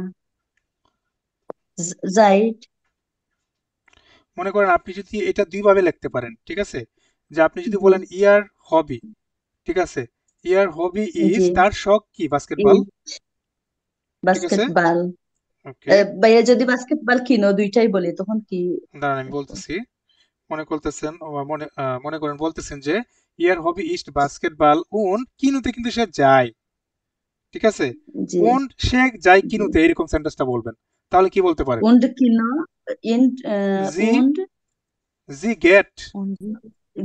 Zeit. মনে করেন আপনি যদি এটা দুই ভাবে লিখতে পারেন, ঠিক আছে, যে আপনি যদি জি বলেন ইয়ার হবি, ঠিক আছে, ইয়ার হবি ইজ, জি তার শখ কি বাস্কেটবল, এই ঠিক আছে। বাস্কেটবল। ওকে, ভাইয়া যদি বাস্কেটবল কিনো দুইটাই বলি তখন কি দাঁড়ান আমি করবো? বলতেছি। মনে করতেছেন মনে করেন বলতেছেন যে ইয়ার হবি ইজ বাস্কেটবল উন কিনুতে, কিন্তু সে যায়, ঠিক আছে, জি উন সে যায় জি কিনুতে, এরকম সেন্টেন্সটা বলবেন। তাহলে কি বলতে পারেন? und কিনো in জি und জি গেট Und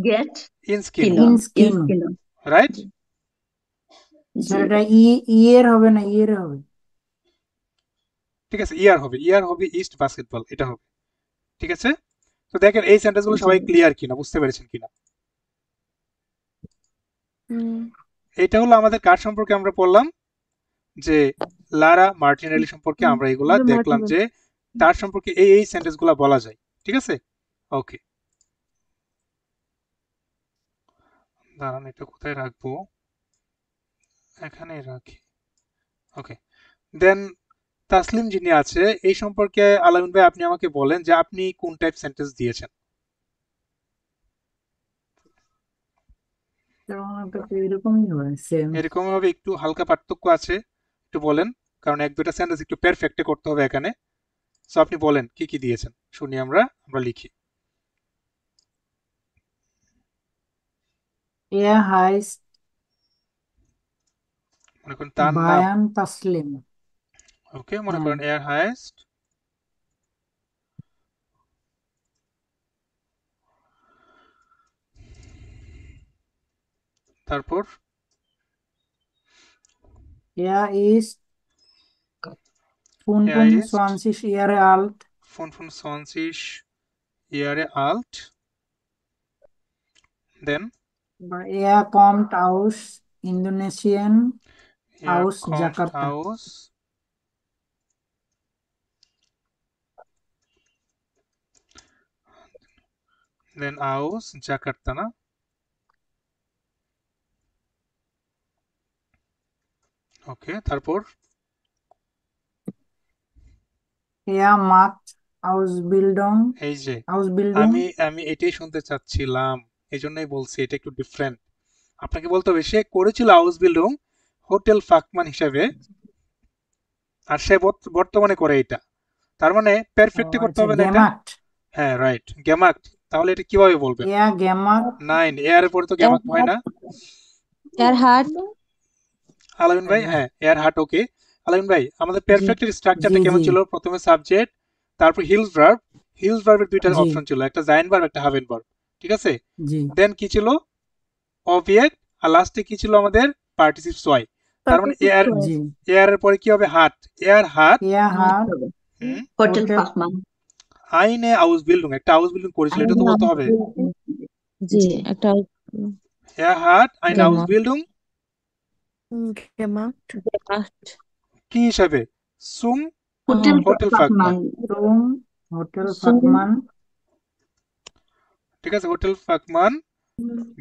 get ইনস কিনু, কিনো ইনস্কিন। ins কিনো। রাইট। জি স্যার জি এটা ইয়ের হবে না, ইয়ের হবে। ঠিক আছে, ইয়ার হবি ইস্ট বাস্কেটবল, এটা হবে, ঠিক আছে। তো দেখেন এই সেন্টেন্সগুলো জি সবাই ক্লিয়ার কিনা, বুঝতে পেরেছেন কিনা? hm, এটা হলো আমাদের কার সম্পর্কে আমরা পড়লাম, যে লারা মার্টিনেলি সম্পর্কে আমরা এগুলা the দেখলাম Martinez. যে তার সম্পর্কে এই সেন্টেন্সগুলো বলা যায়, ঠিক আছে। ওকে, দাঁড়ান এটা কোথায় রাখবো, এখানে রাখি। ওকে, দেন তাসলিম যিনি আছে এই সম্পর্কে আলামিন ভাই আপনি আমাকে বলেন যে আপনি কোন টাইপ সেন্টেন্স দিয়েছেন। এরকমই হয় সেম। এরকম ভাবে একটু হালকা পার্থক্য আছে, একটু বলেন, কারণ এক দুটা সেন্টেন্স একটু পারফেক্টে করতে হবে এখানে। সো আপনি বলেন কি কি দিয়েছেন, শুনি, আমরা লিখি। এয়া হাইস্ট মনে করেন তার নাম, বায়ান তাসলিম। ওকে, মনে হ্যাঁ করেন এয়ার হাইস্ট, তারপর er ist er ist 25 Jahre alt. 25 Jahre alt, then Er kommt aus Indonesien, aus kommt Jakarta. aus দেন aus জাকার্তা না? ওকে, তারপর Er macht Ausbildung, এই যে Ausbildung. আমি এটাই শুনতে চাচ্ছিলাম, এই জন্যই বলছি এটা একটু ডিফারেন্ট। আপনাকে বলতে হবে সে করেছিল আউসবিল্ডিং হোটেল ফাকমান হিসাবে, আর সে বর্তমানে করে এটা। তার মানে পারফেক্টই করতে আচ্ছা, হবে না এটা? gemacht. হ্যাঁ, রাইট, গেমাক্ট। তাহলে এটা কিভাবে বলবেন? Er gemacht. নাইন, এর পরে তো গেমাক্ট হয় না। এর হাট আলামিন ভাই, হ্যাঁ এর হাট। ওকে আলামিন ভাই, আমাদের পারফেক্টের স্ট্রাকচারটা জি, কেমন জি। ছিল? প্রথমে সাবজেক্ট, তারপর হিলস ভার্ব, হিলস ভার্বের দুইটা জি। অপশন ছিল, একটা জাইন ভার্ব একটা হাভেন ভার্ব, ঠিক আছে? জি, দেন কি ছিল? অবজেক্ট, আর লাস্টে কি ছিল আমাদের? পার্টিসিপস ওয়াই। তার মানে এর জি। এর পরে কি হবে? হাট, এর হাট। Er hat হুম, হোটেল Hotel- ফাকমান। আইনে আউসবিল্ডিং, একটা আউসবিল্ডিং করেছিল, এটা তো বলতে হবে। জি একটা এর হাট আইন Gemacht. আউসবিল্ডিং gemacht, gemacht. কি হিসাবে? সুম হোটেল হোটেল ফাকমান, ফাকমান। zum Hotel Zum- Fachmann. ঠিক আছে, হোটেল ফাকমান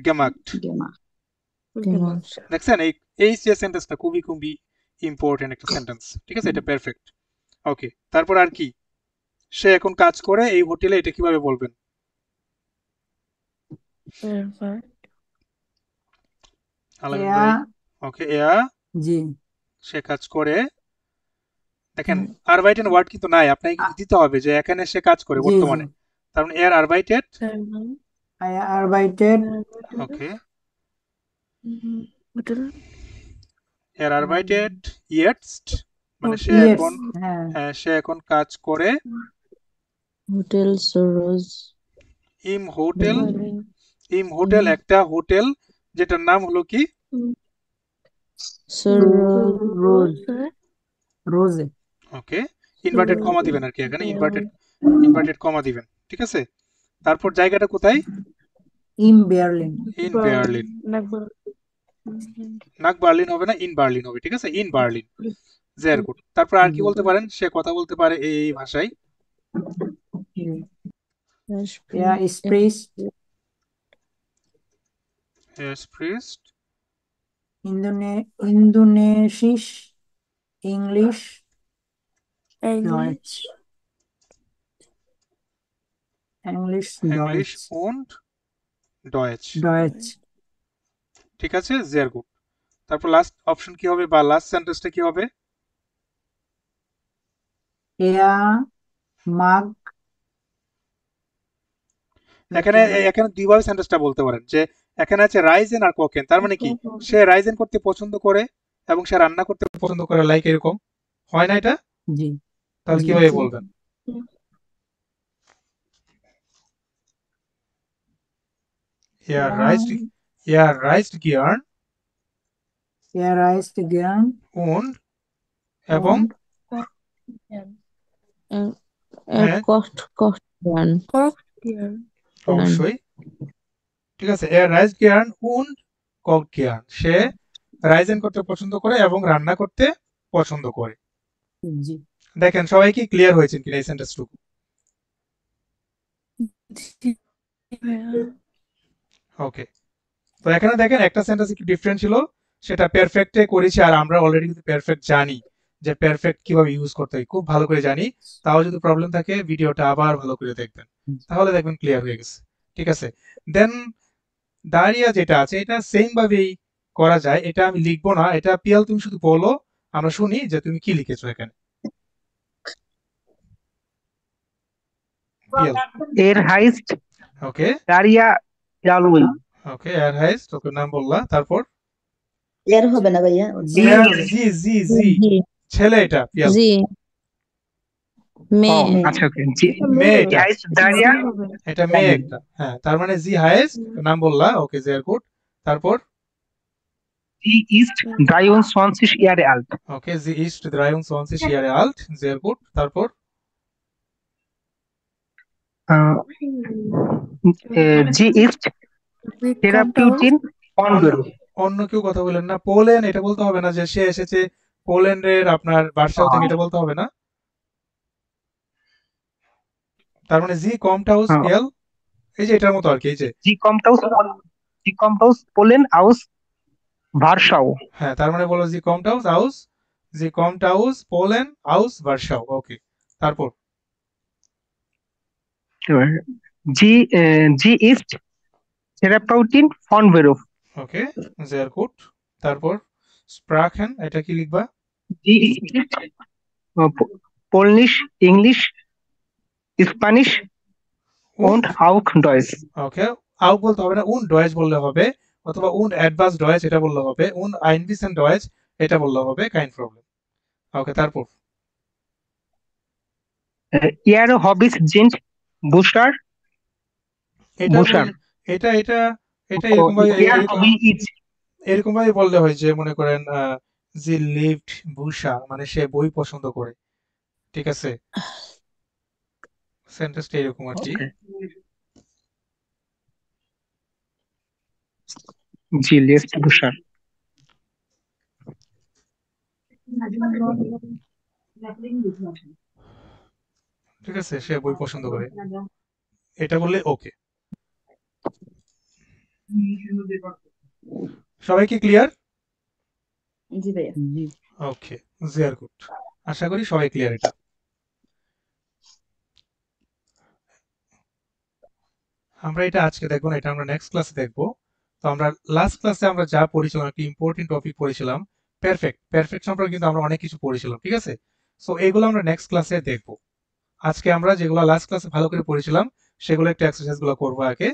গেমাক্ট। Gemacht. দেখছেন এই এই যে সেন্টেন্সটা খুবই খুবই ইম্পর্টেন্ট একটা সেন্টেন্স, ঠিক আছে? এটা পারফেক্ট। ওকে, তারপর আর কি? সে এখন কাজ করে এই হোটেলে, এটা কিভাবে বলবেন? perfect, আলামিন ভাই, Er, ওকে, জি, সে কাজ করে। দেখেন আরবাইটেন ওয়ার্ড কিন্তু নাই, আপনাকে কিন্তু দিতে হবে যে এখানে সে কাজ করে জি, বর্তমানে। জি। তার মানে এর আরবাইটেড। Er arbeitet ওকে, Hotel, এর আরবাইটেড ইয়েটস্ট, মানে সে yes, এখন হ্যাঁ, সে এখন কাজ করে Hotel Soros. ইম হোটেল। Berlin, ইম হোটেল একটা হোটেল যেটার নাম হলো কি? Soros. Rose, Rose, ওকে, ইনভার্টেড কমা দিবেন আর কি, এখানে ইনভার্টেড কমা দিবেন, ঠিক আছে? তারপর জায়গাটা কোথায়? in Berlin. In Berlin. নাক বার্লিন হবে না, ইন বার্লিন হবে, ঠিক আছে? In Berlin. Very good. তারপর আর কি বলতে পারেন? সে কথা বলতে পারে এই ভাষায়। Er spricht স্প্রিস্ট, Indonesisch, English, English, Deutsch. English, English Deutsch, und Deutsch, Deutsch. ঠিক আছে? Very good. তারপর লাস্ট অপশন কি হবে, বা লাস্ট সেন্টেন্সটা কি হবে? Er mag এখানে এখানে দুইভাবে সেন্টেন্সটা বলতে পারেন, যে এখানে আছে রাইজেন আর কোকেন। তার মানে কি? সে রাইজেন করতে পছন্দ করে এবং সে রান্না করতে পছন্দ করে, লাইক এরকম হয় না এটা? জি, তাহলে জি, কিভাবে জি। বলবেন? Er reist gern Er reist gern und এবং হ্যাঁ, Kocht gern. অবশ্যই, ঠিক আছে। er reist gern und kocht gern, সে রাইজেন করতে পছন্দ করে এবং রান্না করতে পছন্দ করে। জি, দেখেন সবাই কি ক্লিয়ার হয়েছেন কিনা এই সেন্টেন্সটুকু? ওকে, তো এখানে দেখেন একটা সেন্টেন্স একটু ডিফারেন্ট ছিল, সেটা পারফেক্টে করেছি, আর আমরা অলরেডি কিন্তু পারফেক্ট জানি যে পারফেক্ট কিভাবে ইউজ করতে হয়, খুব ভালো করে জানি। তাও যদি প্রবলেম থাকে ভিডিওটা আবার ভালো করে দেখবেন, তাহলে দেখবেন ক্লিয়ার হয়ে গেছে, ঠিক আছে? দেন দাঁড়িয়ে যেটা আছে এটা সেম ভাবেই করা যায়, এটা আমি লিখবো না, এটা পিয়াল তুমি শুধু বলো, আমরা শুনি যে তুমি কি লিখেছো এখানে। পিয়াল, এর হাইস্ট ওকে দাঁড়িয়া জালুই ওকে, এর হাইস্ট, ওকে নাম বললা, তারপর এর হবে না ভাইয়া। জি এর হবে। জি জি জি, ছেলে এটা পিয়াল, জি ও মেয়ে আচ্ছা ওকে জি মেয়ে এটা, হাইস্ট দাঁড়িয়া এটা মেয়ে একটা, হ্যাঁ, তার মানে জি হাইস্ট নাম বললা, ওকে জের গুড। তারপর জি ইস্ট 23 Jahre alt ওকে, জি ইস্ট 23 Jahre alt, জের গুড। তারপর জি ইস্ট Therapeutin Onwell অন্য কেউ কথা বলেন না, পোল্যান্ড এটা বলতে হবে না, যে সে এসেছে পোল্যান্ডের আপনার বার্সাও থেকে, এটা বলতে হবে না। তার মানে জি কমট হাউস পিয়াল, এই যে এটার মতো আর কি, এই যে জি কমটাউস পোলেন আউস ভার্সাও। হ্যাঁ, তার মানে বলো জি কমটাউস পোলেন আউস ভার্সাও। ওকে, তারপর জি জি ইস্ট থেরাপাউটিন ফন বেরোফ। Okay, sehr gut। তারপর স্প্রাখেন, এটা কি লিখবা? জি ইস্ট পোলনিশ ইংলিশ স্প্যানিশ und und auch Deutsch। Okay, আউ বলতে হবে না, und Deutsch বললে হবে, অথবা und etwas Deutsch এটা বললে হবে, und ein bisschen Deutsch এটা বললে হবে, kein Problem। ওকে, তারপর Ihre Hobbys sind Bücher। এটা বল, এটা এটা এটা এরকম ভাবে Ihr Hobby ist। এরকম ভাবে বললে হয় যে মনে করেন জি লিভড বুশা, মানে সে বই পছন্দ করে, ঠিক আছে, সেন্টেন্সটা এরকম আর কি। জি লিস্ট Bücher। ঠিক আছে, সে বই পছন্দ করে, এটা বললে ওকে। সবাই কি ক্লিয়ার? জি ভাইয়া। ওকে, জিয়ার গুড, আশা করি সবাই ক্লিয়ার এটা। আমরা এটা আজকে দেখবো না, এটা আমরা নেক্সট ক্লাসে দেখবো। তো আমরা লাস্ট ক্লাসে আমরা যা পড়েছিলাম, একটা ইম্পর্টেন্ট টপিক পড়েছিলাম, পারফেক্ট সম্পর্কে কিন্তু আমরা অনেক কিছু পড়েছিলাম, ঠিক আছে। সো এগুলো আমরা নেক্সট ক্লাসে দেখবো। আজকে আমরা যেগুলো লাস্ট ক্লাসে ভালো করে পড়েছিলাম সেগুলো একটা এক্সারসাইজ গুলো করবো আগে,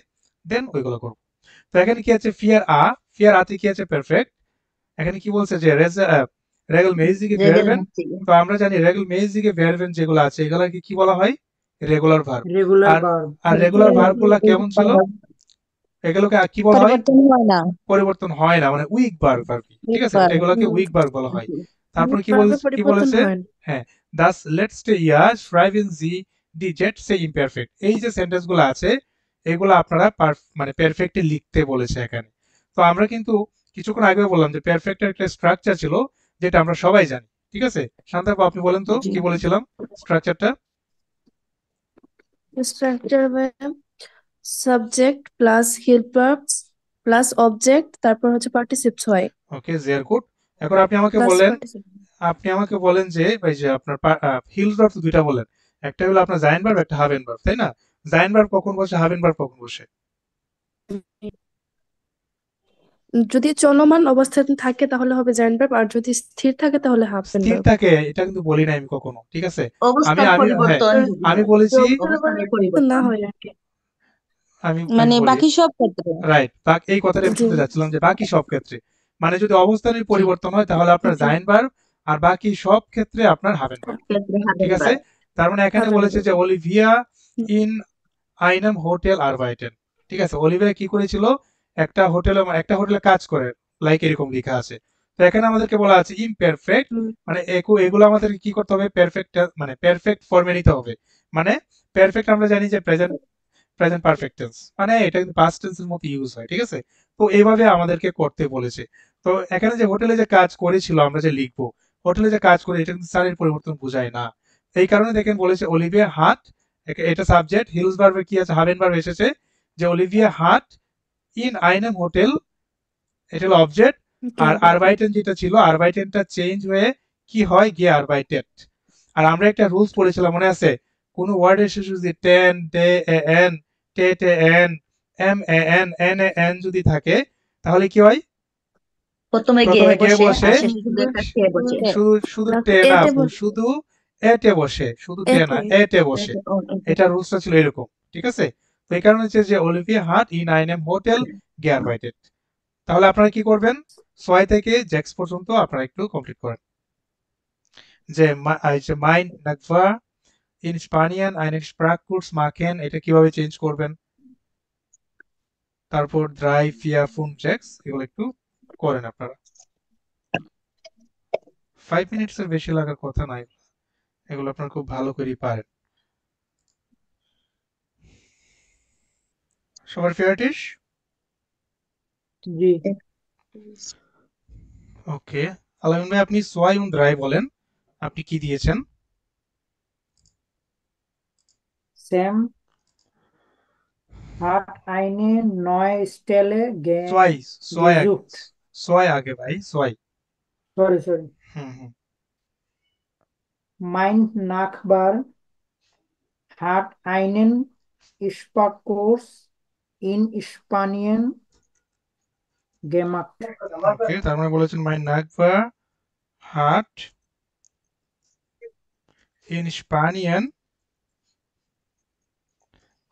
দেন ওইগুলো করবো। তো এখানে কি আছে, ফিয়ার আতে কি আছে, পারফেক্ট। এখানে কি বলছে যে রেগুলmäßige Verben। তো আমরা জানি রেগুলmäßige Verben যেগুলো আছে এগুলোকে কি বলা হয়, রেগুলার ভার্ব। রেগুলার আর ভার্ব। আর রেগুলার ভার্ব গুলা কেমন ছিল, এগুলোকে কি বলা হয়, পরিবর্তন হয় না। পরিবর্তন হয় না, মানে উইক ভার্ব আর কি, ঠিক আছে, এগুলোকে উইক ভার্ব বলা হয়। তারপর কি পরিবর্তন বলেছে, হয় না। হ্যাঁ, das letzte Jahr schreiben Sie die Sätze imperfect। এই যে সেন্টেন্স গুলো আছে এগুলো আপনারা মানে পারফেক্টলি লিখতে বলেছে এখানে। তো আমরা কিন্তু কিছুক্ষণ আগে বললাম যে পারফেক্টের একটা স্ট্রাকচার ছিল যেটা আমরা সবাই জানি, ঠিক আছে। শান্তাপা, আপনি বলেন তো কি বলেছিলাম স্ট্রাকচারটা? Structure subject plus help verbs plus object, তারপর হচ্ছে পার্টিসিপস হয়, ওকে, জিয়ার গুড। এখন আপনি আমাকে প্লাস বলেন, পার্টিসিপল। যে এই যে আপনার হিলস ভার্ব তো দুইটা বলেন, একটা হলো আপনার জাইন ভার্ব, একটা হাভেন ভার্ব, তাই না? জাইন ভার্ব কখন বসে, হাভেন ভার্ব কখন বসে? যদি চলমান অবস্থায় থাকে তাহলে হবে জাইন ভার্ব, আর যদি স্থির থাকে তাহলে হাফেন স্থির ভার্ব। থাকে এটা কিন্তু বলি না আমি কখনো, ঠিক আছে। আমি অবস্থার আমি হ্যাঁ, পরিবর্তন, আমি বলেছি, অবস্থানের না পরিবর্তন। হয় আর কি। আমি মানে বলি, বাকি সব ক্ষেত্রে। রাইট, এই কথাটা আমি জি শুনতে যাচ্ছিলাম যে বাকি সব ক্ষেত্রে, মানে যদি অবস্থানের পরিবর্তন হয় তাহলে আপনার জি জাইন ভার্ব, আর বাকি সব ক্ষেত্রে আপনার হাভেন ভার্ব, ক্ষেত্রে ঠিক হাবেন আছে। ভার্ব। তার মানে এখানে হাফেন বলেছে যে ভার্ব। অলিভিয়া ইন আইনাম হোটেল আরবাইটেন, ঠিক আছে। অলিভিয়া কি করেছিল, একটা হোটেলে কাজ করে, লাইক এরকম লেখা আছে। তো এখানে আমাদেরকে বলা আছে ইমপারফেক্ট, মানে এগুলো আমাদের কি করতে হবে, পারফেক্ট, মানে পারফেক্ট ফর্মে নিতে হবে। মানে পারফেক্ট আমরা জানি যে প্রেজেন্ট পারফেক্ট টেন্স, মানে এটা কিন্তু পাস্ট টেন্সের মতো ইউজ হয়, ঠিক আছে। তো এইভাবে আমাদেরকে করতে বলেছে। তো এখানে যে হোটেলে যে কাজ করেছিল আমরা যে লিখবো, হোটেলে যে কাজ করে, এটা কিন্তু স্থানের পরিবর্তন বোঝায় না। এই কারণে দেখেন বলেছে অলিভিয়া হাট, এটা সাবজেক্ট, হিলস ভার্বে কি আছে, হাভেন ভার্ব এসেছে, যে অলিভিয়া হাট ইন আইনাম হোটেল, এটা হলো অবজেক্ট। আর আরবাইটেন যেটা ছিল, আরবাইটেনটা চেঞ্জ হয়ে কি হয়, গিয়ে আরবাইটেট। আর আমরা একটা রুলস পড়েছিলাম মনে আছে, কোন ওয়ার্ডের শেষে যদি টেন, টে এ এন, টে টে এন, M A N, N A N যদি থাকে তাহলে কি হয়, প্রথমে প্রথমে গিয়ে গিয়ে বসে বসে, আর শেষে শুধু একটা খেয়ে বসে। শুধু টে না, এতে বসে, শুধু এটে বসে, শুধু টে না, এতে এটে বসে। এটা রুলসটা ছিল এরকম, ঠিক আছে। তো এই কারণে হচ্ছে যে অলিভিয়া হাট ইন আইনাম হোটেল গিয়ারবাইটেড। তাহলে আপনারা কি করবেন, 6 থেকে জ্যাক্স পর্যন্ত আপনারা একটু কমপ্লিট করেন। যে মাইন নাকভা ইন স্পানিয়ান einen Sprachkurs machen, এটা কিভাবে চেঞ্জ করবেন। তারপর ড্রাই ফিয়া ফুন জ্যাক্স, এগুলো একটু করেন আপনারা। 5 মিনিটসের বেশি লাগার কথা নাই, এগুলো আপনারা খুব ভালো করেই পারেন। সবার ফেয়ারটিস? জি ওকে, আলামিন ভাই আপনি সোয়াই উন ড্রাই বলেন, আপনি কি দিয়েছেন? Same hat eine neue Stelle সোয়াই সোয়াই আগে gesucht. সোয়াই আগে ভাই সোয়াই Sorry. Hmm Mein Nachbar hat einen Sprachkurs in Spanien gemacht. ওকে তার মানে বলেছেন মাই নাগবা হাট ইন স্পানিয়ান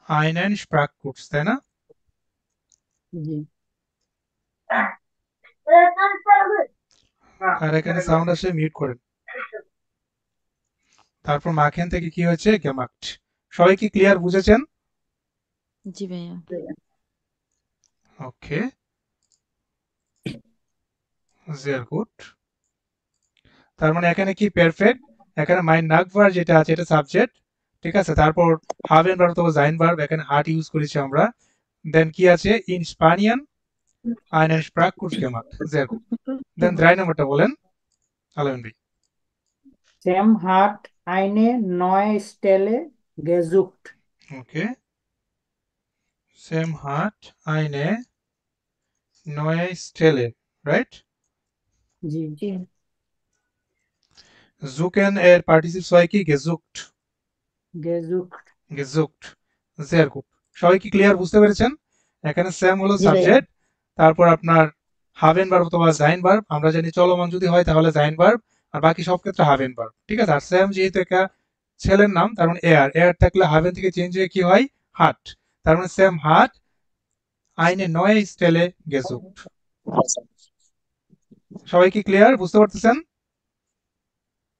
einen Sprachkurs, তাই না? জি। আর এখানে সাউন্ড আসে মিউট করেন। তারপর মাখেন থেকে কি হয়েছে গেমাক্ট। সবাই কি ক্লিয়ার বুঝেছেন? জি ভাইয়া। ওকে sehr gut। তার মানে এখানে কি পারফেক্ট, এখানে মাইন নাগভার যেটা আছে এটা সাবজেক্ট, ঠিক আছে। তারপর হাভেন ভার্ব অথবা জাইন ভার্ব, এখানে হার্ট ইউজ করেছি আমরা। দেন কি আছে ইন স্পানিয়ান einen Sprachkurs gemacht, sehr gut। Then 3 নম্বরটা বলেন আলামিন ভাই। Sam hat eine neue Stelle gesucht. ওকে Sam hat eine neue Stelle, right? জি। Suchen এর পার্টিসিপস হয় কি gesucht, Gesucht. gesucht, sehr gut। সবাই কি ক্লিয়ার বুঝতে পেরেছেন? এখানে স্যাম হলো জি ভাইয়া। সাবজেক্ট, তারপর আপনার হাভেন ভার্ব অথবা জাইন ভার্ব, আমরা জানি চলমান যদি হয় তাহলে জাইন ভার্ব, আর বাকি সব ক্ষেত্রে হাভেন ভার্ব, ঠিক আছে। আর স্যাম যেহেতু একটা ছেলের নাম তার মানে এয়ার, এয়ার থাকলে হাভেন থেকে চেঞ্জ হয়ে কি হয় হাট, তার মানে স্যাম হাট eine neue Stelle gesucht। সবাই কি ক্লিয়ার বুঝতে পারতেছেন?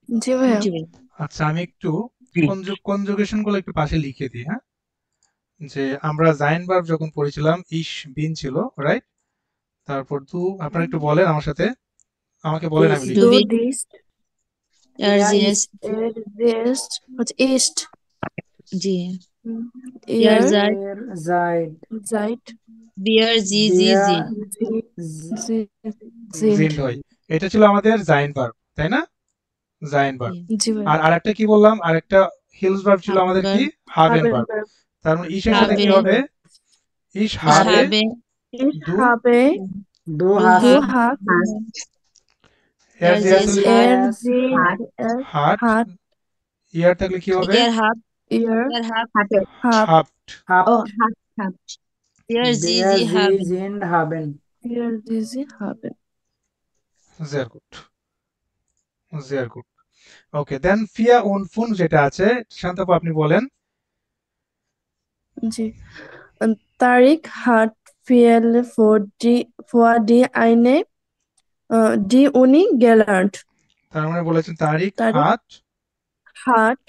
জি ভাইয়া। জি ভাইয়া। আচ্ছা আমি একটু জি। কনজুগেশন গুলো একটু পাশে লিখে দিই, হ্যাঁ। যে আমরা জাইন ভার্ব যখন পড়েছিলাম ইশ বিন ছিল, রাইট। তারপর দু, আপনারা একটু বলেন আমার সাথে, আমাকে বলেন আমি Ist. লিখি। Du Du bist, Er, Er sie, es, ist. bist হচ্ছে ist, জি। ihr seid, Seid. seid, wir, sie, sie, Wir sind। sie জিন্ড sind। হয়, এটা ছিল আমাদের জাইন ভার্ব, তাই না? জাইন ভার্ব। জি। জি ভাইয়া। আর আরেকটা কি বললাম, আরেকটা হিলস ভার্ব ছিল আমাদের কি হাভেন Haben ভার্ব। verb. তার মানে ইশের সাথে কি Habe, হবে ইশ ich হাবে habe, Ich দু, habe, Du du hast. du hast, hast, এর er, যে sie, আসলে es hat, er, Yes. sie, Hat. es হাট, hat, ইয়ার থাকলে কি হবে er hat, ihr er hat, Hatte. habt, হাফট, Habt. Oh, hat. wir, sie, Der, sie sie haben। sind, haben. ihr, diese haben। sehr gut, sehr gut। ওকে দেন ফিয়া উন ফুন যেটা আছে, শান্তপা আপনি বলেন। জি। Und Tariq hat viel vor die eine die Uni gelernt. তার মানে বলেছেন তারিক Tariq হাট hat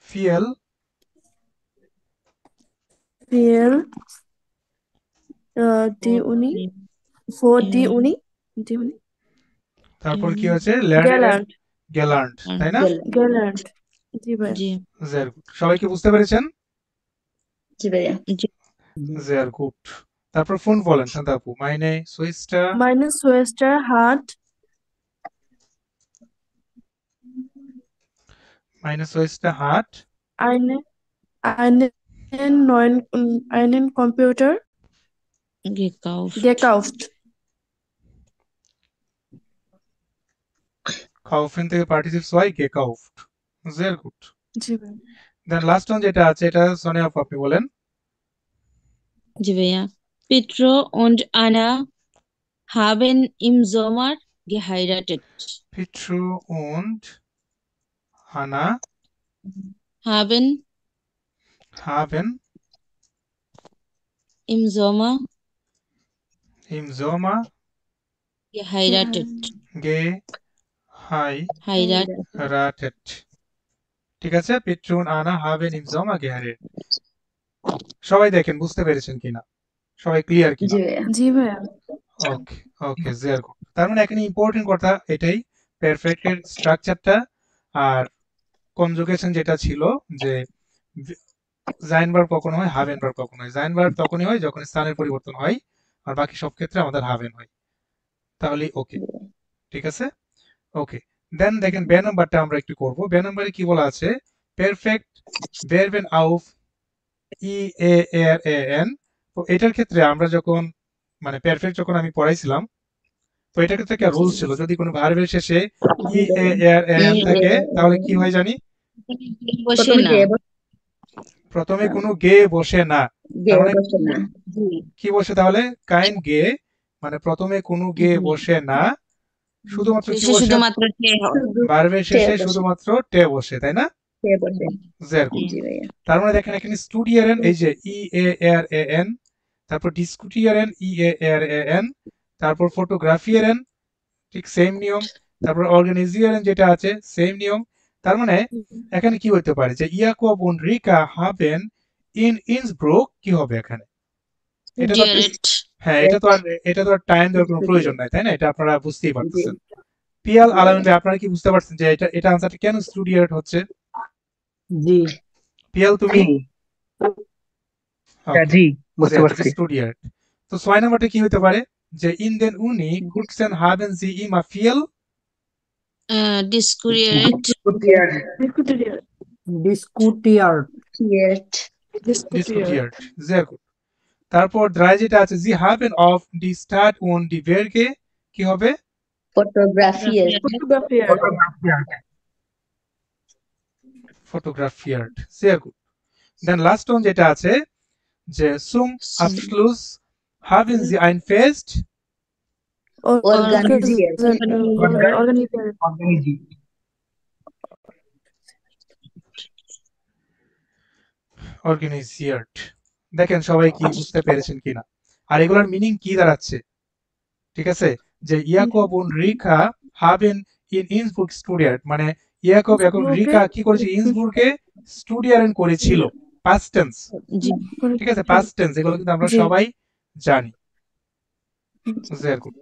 ফিয়েল viel die Uni vor die Uni তারপর কি হচ্ছে লার্নের gelernt, গেলার্ন্ট, তাই না? gelernt। জি ভাই। জি। sehr gut। সবাই কি বুঝতে পেরেছেন? জি ভাইয়া। জি। sehr gut। তারপর ফোন বলেন শান্ত আপু। meine Schwester, Meine Schwester hat meine Schwester hat einen einen Computer gekauft. kaufen থেকে পার্টিসিপস হয় gekauft, sehr gut। জি ভাই। দেন লাস্ট ওয়ান যেটা আছে এটা সোনিয়া আপু আপনি বলেন। জি ভাইয়া। Petro und Anna haben im Sommer geheiratet। Petro und Anna Haben haben im Sommer im Sommer geheiratet। geheiratet, ঠিক আছে। Petro und Anna haben im Sommer geheiratet। সবাই দেখেন বুঝতে পেরেছেন কিনা, সবাই ক্লিয়ার কিনা? জি ভাইয়া। জি ভাইয়া। ওকে ওকে sehr gut। তার মানে এখানে ইম্পর্টেন্ট কথা এটাই, পারফেক্টের স্ট্রাকচারটা আর কনজুগেশন যেটা ছিল, যে জাইন ভার্ব কখন হয় হাভেন ভার্ব কখন হয়। জাইন ভার্ব তখনই হয় যখন স্থানের পরিবর্তন হয়, আর বাকি সব ক্ষেত্রে আমাদের হাভেন হয়। তাহলে ওকে, ঠিক আছে। ওকে দেন দেখেন বে নাম্বারটা আমরা একটু করব। বে নাম্বারে কি বলা আছে, পারফেক্ট verben auf EARAN। তো এটার ক্ষেত্রে আমরা যখন মানে পারফেক্ট যখন আমি পড়াইছিলাম, তো এটার ক্ষেত্রে একটা রুলস ছিল, যদি কোনো ভার্বের শেষে EARAN থাকে তাহলে কি হয় জানি? বসে প্রথমে না। গে প্রথমে কোনো গে বসে না। গে তার মানে বসে না। জি কি বসে তাহলে? কাইন্ড গে, মানে প্রথমে কোনো গে বসে না, শুধুমাত্র কি শেষে বসে? শুধুমাত্র টে হয়। শুধু ভার্বের টে শেষে বসে। শুধুমাত্র টে বসে, তাই না? টে বসে। Very good। জি ভাইয়া। তার মানে দেখেন এখানে স্টুডিয়ারেন, এই যে EARAN, তারপর ডিসকুটিয়ারেন EARAN, তারপর ফটোগ্রাফিয়ারেন, ঠিক সেম নিয়ম, তারপর অর্গানাইজিয়ারেন যেটা আছে সেম নিয়ম। তার মানে এখানে কি হতে পারে যে ইয়াকোব und Rika haben in Innsbruck, কি হবে এখানে? এটা তো ডিয়ারেট। হ্যাঁ, এটা তো আর টাইম দেওয়ার কোনো প্রয়োজন নাই, তাই না? এটা আপনারা বুঝতেই পারতেছেন। পিয়াল আলামিন ভাই, আপনারা কি বুঝতে পারছেন যে এটা আনসারটা কেন স্টুডিয়ারেট হচ্ছে? জি পিয়াল তুমি? হ্যাঁ, জি বুঝতে Sehr gut, পারছি। studiert। তো 6 নাম্বারটা কি হতে পারে? যে in den Uni Kursen haben sie immer viel ডিসকুরিয়েট। ডিসকুটিয়ার Create diskutiert। Sehr gut। তারপর 3 যেটা আছে, sie haben auf die Stadt und die Werke, কি হবে? fotografiert Fotografiert। Sehr gut। Then last one যেটা আছে যে zum Abschluss haben sie ein Fest organisiert organisiert। দেখেন সবাই কি বুঝতে পেরেছেন কিনা, আর এগুলোর মিনিং কি দাঁড়াচ্ছে? ঠিক আছে, যে ইয়াকব und Rika haben in Innsbruck studiert, মানে ইয়াকব এবং রিকা কি করেছে? ইন্সবুর্গে স্টুডিয়ারেন করেছিল। পাস্ট টেন্স, জি। ঠিক আছে, পাস্ট টেন্স, এগুলো কিন্তু আমরা জি। সবাই জানি। Sehr gut।